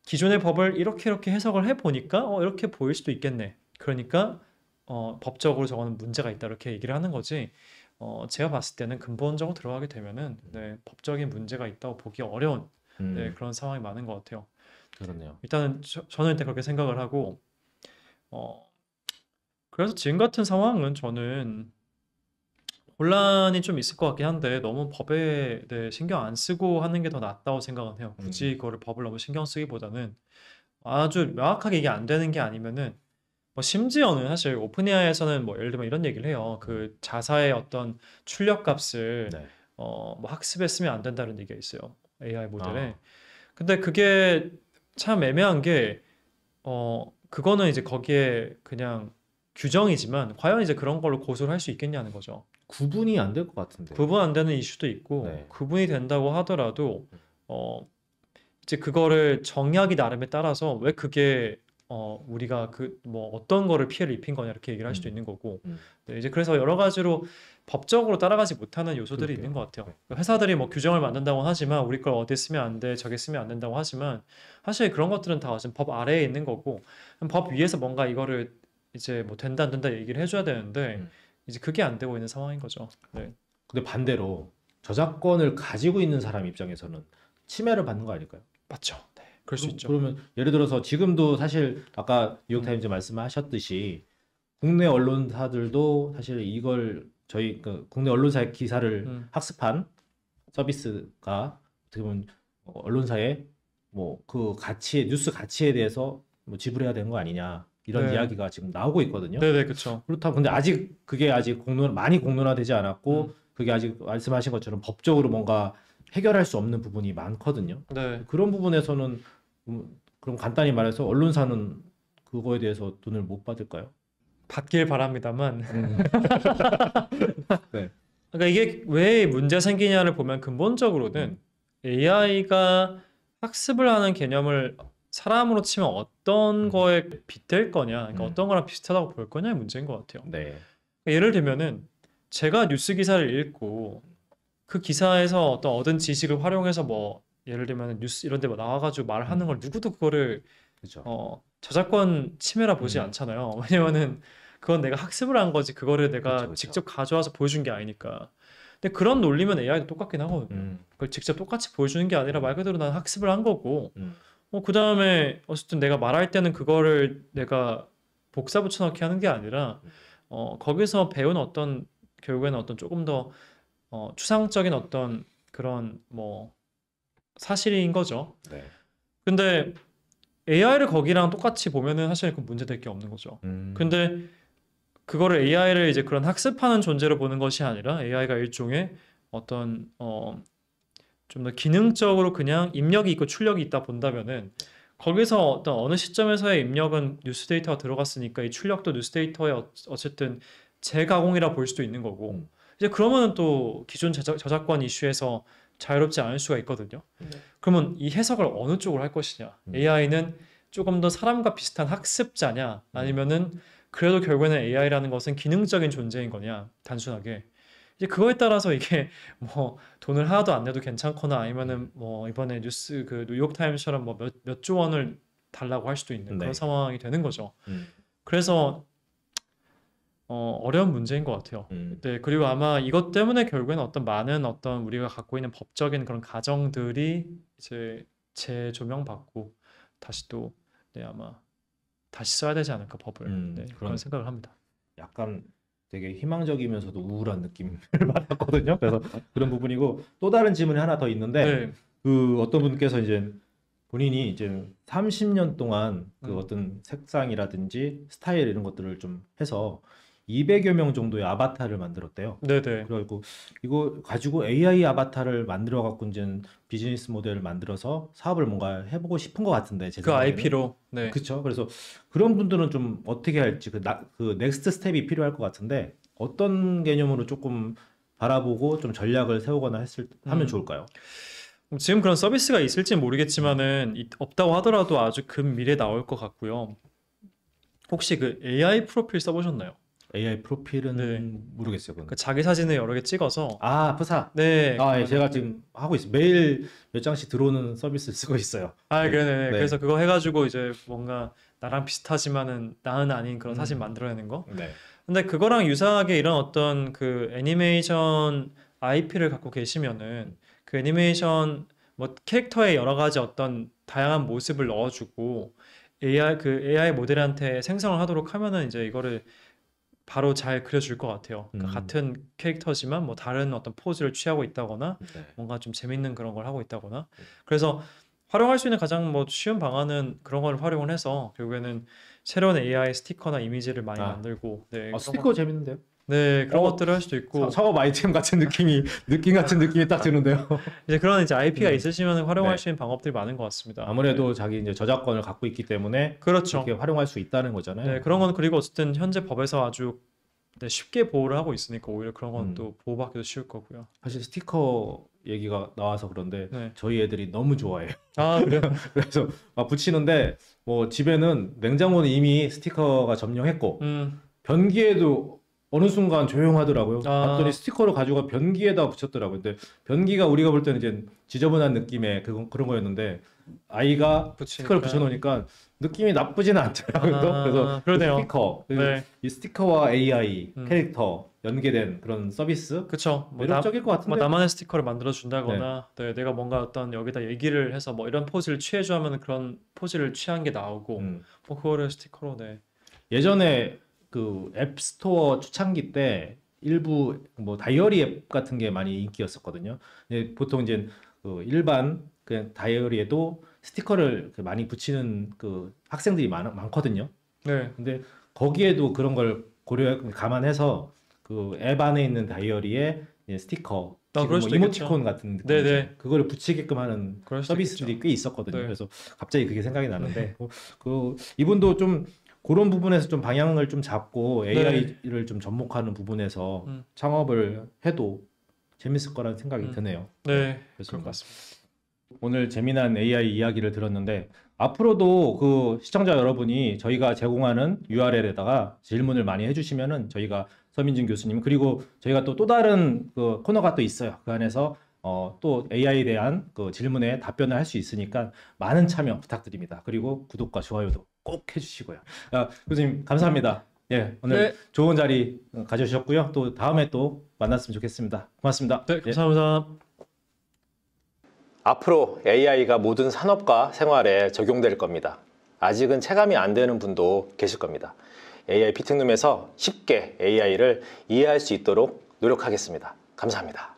기존의 법을 이렇게 해석을 해 보니까 이렇게 보일 수도 있겠네. 그러니까 법적으로 저거는 문제가 있다 이렇게 얘기를 하는 거지. 제가 봤을 때는 근본적으로 들어가게 되면은 네, 법적인 문제가 있다고 보기 어려운 네, 그런 상황이 많은 것 같아요. 그렇네요. 일단은 저는 일단 그렇게 생각을 하고 그래서 지금 같은 상황은 저는 혼란이 좀 있을 것 같긴 한데 너무 법에 네, 신경 안 쓰고 하는 게 더 낫다고 생각은 해요. 굳이 그거를 법을 너무 신경 쓰기보다는 아주 명확하게 이게 안 되는 게 아니면은 뭐 심지어는 사실 오픈 AI에서는 뭐 예를 들면 이런 얘기를 해요. 그 자사의 어떤 출력 값을 네. 뭐 학습에 쓰면 안 된다는 얘기가 있어요. AI 모델에. 아. 근데 그게 참 애매한 게 그거는 이제 거기에 그냥 규정이지만 과연 이제 그런 걸로 고소를 할 수 있겠냐는 거죠. 구분이 안 될 것 같은데. 구분 안 되는 이슈도 있고 네. 구분이 된다고 하더라도 이제 그거를 정의하기 나름에 따라서 왜 그게 우리가 그 뭐 어떤 거를 피해를 입힌 거냐 이렇게 얘기를 할 수도 있는 거고 네, 이제 그래서 여러 가지로 법적으로 따라가지 못하는 요소들이 그러게요. 있는 것 같아요. 회사들이 뭐 규정을 만든다고 하지만 우리 걸 어디 쓰면 안 돼, 저기 쓰면 안 된다고 하지만 사실 그런 것들은 다 지금 법 아래에 있는 거고 법 위에서 뭔가 이거를 이제 뭐 된다 안 된다 얘기를 해줘야 되는데 이제 그게 안 되고 있는 상황인 거죠. 네. 근데 반대로 저작권을 가지고 있는 사람 입장에서는 침해를 받는 거 아닐까요? 맞죠. 네. 그럴 수 있죠. 그러면 예를 들어서 지금도 사실 아까 뉴욕타임즈 말씀하셨듯이 국내 언론사들도 사실 이걸 저희 그 국내 언론사의 기사를 학습한 서비스가 어떻게 보면 언론사의 뭐 그 가치 뉴스 가치에 대해서 뭐 지불해야 되는 거 아니냐 이런 네. 이야기가 지금 나오고 있거든요. 네네, 그쵸. 그렇다고 근데 아직 그게 아직 많이 공론화되지 않았고 그게 아직 말씀하신 것처럼 법적으로 뭔가 해결할 수 없는 부분이 많거든요. 네. 그런 부분에서는 그럼 간단히 말해서 언론사는 그거에 대해서 돈을 못 받을까요? 받길 바랍니다만. 네. 그러니까 이게 왜 문제가 생기냐를 보면 근본적으로는 AI가 학습을 하는 개념을 사람으로 치면 어떤 거에 빗댈 거냐, 그러니까 어떤 거랑 비슷하다고 볼 거냐의 문제인 것 같아요. 네. 그러니까 예를 들면은 제가 뉴스 기사를 읽고 그 기사에서 어떤 얻은 지식을 활용해서 뭐 예를 들면 뉴스 이런 데 뭐 나와가지고 말하는 걸 누구도 그거를 그렇죠. 저작권 침해라 보지 않잖아요. 왜냐면은 그건 내가 학습을 한 거지 그거를 내가 그쵸. 직접 가져와서 보여준 게 아니니까. 근데 그런 논리면 AI도 똑같긴 하거든요. 그걸 직접 똑같이 보여주는 게 아니라 말 그대로 난 학습을 한 거고 그 다음에 어쨌든 내가 말할 때는 그거를 내가 복사 붙여넣기 하는 게 아니라 거기서 배운 어떤 결국에는 어떤 조금 더 추상적인 어떤 그런 뭐 사실인 거죠. 네. 근데 AI를 거기랑 똑같이 보면은 사실 그 문제될 게 없는 거죠. 근데 그거를 AI를 이제 그런 학습하는 존재로 보는 것이 아니라 AI가 일종의 어떤 좀 더 기능적으로 그냥 입력이 있고 출력이 있다 본다면은 거기서 어떤 어느 시점에서의 입력은 뉴스 데이터가 들어갔으니까 이 출력도 뉴스 데이터의 어쨌든 재가공이라 볼 수도 있는 거고 이제 그러면은 또 기존 저작권 이슈에서 자유롭지 않을 수가 있거든요. 그러면 이 해석을 어느 쪽으로 할 것이냐? AI는 조금 더 사람과 비슷한 학습자냐? 아니면은 그래도 결국에는 AI라는 것은 기능적인 존재인 거냐? 단순하게. 이제 그거에 따라서 이게 뭐 돈을 하나도 안 내도 괜찮거나 아니면은 뭐 이번에 뉴스 그 뉴욕타임스처럼 뭐 몇 조 원을 달라고 할 수도 있는 그런 상황이 되는 거죠. 그래서 어려운 문제인 것 같아요. 네, 그리고 아마 이것 때문에 결국에는 어떤 많은 어떤 우리가 갖고 있는 법적인 그런 가정들이 이제 재조명받고 다시 또 네, 아마 다시 써야 되지 않을까 법을 네, 그런 생각을 합니다. 약간 되게 희망적이면서도 우울한 느낌을 받았거든요. 그래서 그런 부분이고 또 다른 질문이 하나 더 있는데 네. 그 어떤 분께서 이제 본인이 이제 30년 동안 그 어떤 색상이라든지 스타일 이런 것들을 좀 해서 200여 명 정도의 아바타를 만들었대요. 네네. 그래가지고 이거 가지고 AI 아바타를 만들어 갖고 이제 비즈니스 모델을 만들어서 사업을 뭔가 해보고 싶은 것 같은데 제 그 생각에는. IP로. 네. 그렇죠. 그래서 그런 분들은 좀 어떻게 할지 그 넥스트 스텝이 필요할 것 같은데 어떤 개념으로 조금 바라보고 좀 전략을 세우거나 하면 좋을까요? 지금 그런 서비스가 있을지 모르겠지만은 없다고 하더라도 아주 근 미래에 나올 것 같고요. 혹시 그 AI 프로필 써보셨나요? AI 프로필은 네. 모르겠어요. 그건. 그 자기 사진을 여러 개 찍어서 프사. 네. 예, 제가 지금 하고 있어요. 매일 몇 장씩 들어오는 서비스 쓰고 있어요. 그러네. 네. 그래서 그거 해가지고 이제 뭔가 나랑 비슷하지만은 나는 아닌 그런 사진 만들어내는 거. 네. 근데 그거랑 유사하게 이런 어떤 그 애니메이션 IP를 갖고 계시면은 그 애니메이션 뭐 캐릭터의 여러 가지 어떤 다양한 모습을 넣어주고 AI 모델한테 생성을 하도록 하면은 이제 이거를 바로 잘 그려줄 것 같아요. 그러니까 같은 캐릭터지만 뭐 다른 어떤 포즈를 취하고 있다거나 뭔가 좀 재밌는 그런 걸 하고 있다거나. 그래서 활용할 수 있는 가장 뭐 쉬운 방안은 그런 걸 활용을 해서 결국에는 새로운 AI 스티커나 이미지를 많이 만들고 네, 스티커 재밌는데요? 네, 그런 것들을 할 수도 있고 사업 아이템 같은 느낌 같은 느낌이 딱 드는데요. 이제 그런 이제 IP가 있으시면 활용할 수 있는 방법들이 많은 것 같습니다. 아무래도 자기 이제 저작권을 갖고 있기 때문에 그렇죠. 이렇게 활용할 수 있다는 거잖아요. 네, 그런 건 그리고 어쨌든 현재 법에서 아주 쉽게 보호를 하고 있으니까 오히려 그런 건 또 보호받기도 쉬울 거고요. 사실 스티커 얘기가 나와서 그런데 네. 저희 애들이 너무 좋아해요. 그래요? 그래서 막 붙이는데 뭐 집에는 냉장고는 이미 스티커가 점령했고 변기에도 어느 순간 조용하더라고요. 봤더니 스티커를 가지고 변기에다 붙였더라고요. 근데 변기가 우리가 볼 때는 이제 지저분한 느낌의 그런 거였는데 아이가 스티커를 붙여놓으니까 느낌이 나쁘지는 않더라고요. 그래서 그러네요. 스티커, 네. 이 스티커와 AI 캐릭터 연계된 그런 서비스, 그쵸. 매력적일 것 같은데. 뭐 나만의 스티커를 만들어 준다거나, 네, 내가 뭔가 어떤 여기다 얘기를 해서 뭐 이런 포즈를 취해줘 하면 그런 포즈를 취한 게 나오고, 뭐 그거를 스티커로 네. 예전에 그 앱스토어 초창기 때 일부 뭐 다이어리 앱 같은 게 많이 인기였었거든요. 보통 이제 그 일반 그냥 다이어리에도 스티커를 많이 붙이는 그 학생들이 많거든요. 네. 근데 거기에도 그런 걸 감안해서 그 앱 안에 있는 다이어리에 이제 스티커, 지금 그럴 뭐 수도 이모티콘 같은 느낌, 네네. 그거를 붙이게끔 하는 그럴 수도 서비스들이 있겠죠. 꽤 있었거든요. 네. 그래서 갑자기 그게 생각이 나는데 이분도 좀 그런 부분에서 좀 방향을 좀 잡고 AI를 좀 접목하는 부분에서 음. 창업을 해도 재밌을 거라는 생각이 드네요. 네, 그럴 그렇습니다. 것 같습니다. 오늘 재미난 AI 이야기를 들었는데 앞으로도 그 시청자 여러분이 저희가 제공하는 URL에다가 질문을 많이 해주시면은 저희가 서민진 교수님 그리고 저희가 또 다른 그 코너가 또 있어요. 그 안에서 또 AI에 대한 그 질문에 답변을 할 수 있으니까 많은 참여 부탁드립니다. 그리고 구독과 좋아요도 꼭 해주시고요. 교수님 감사합니다. 예, 오늘 네. 좋은 자리 가져주셨고요. 또 다음에 또 만났으면 좋겠습니다. 고맙습니다. 네, 예. 감사합니다. 앞으로 AI가 모든 산업과 생활에 적용될 겁니다. 아직은 체감이 안 되는 분도 계실 겁니다. AI 피팅룸에서 쉽게 AI를 이해할 수 있도록 노력하겠습니다. 감사합니다.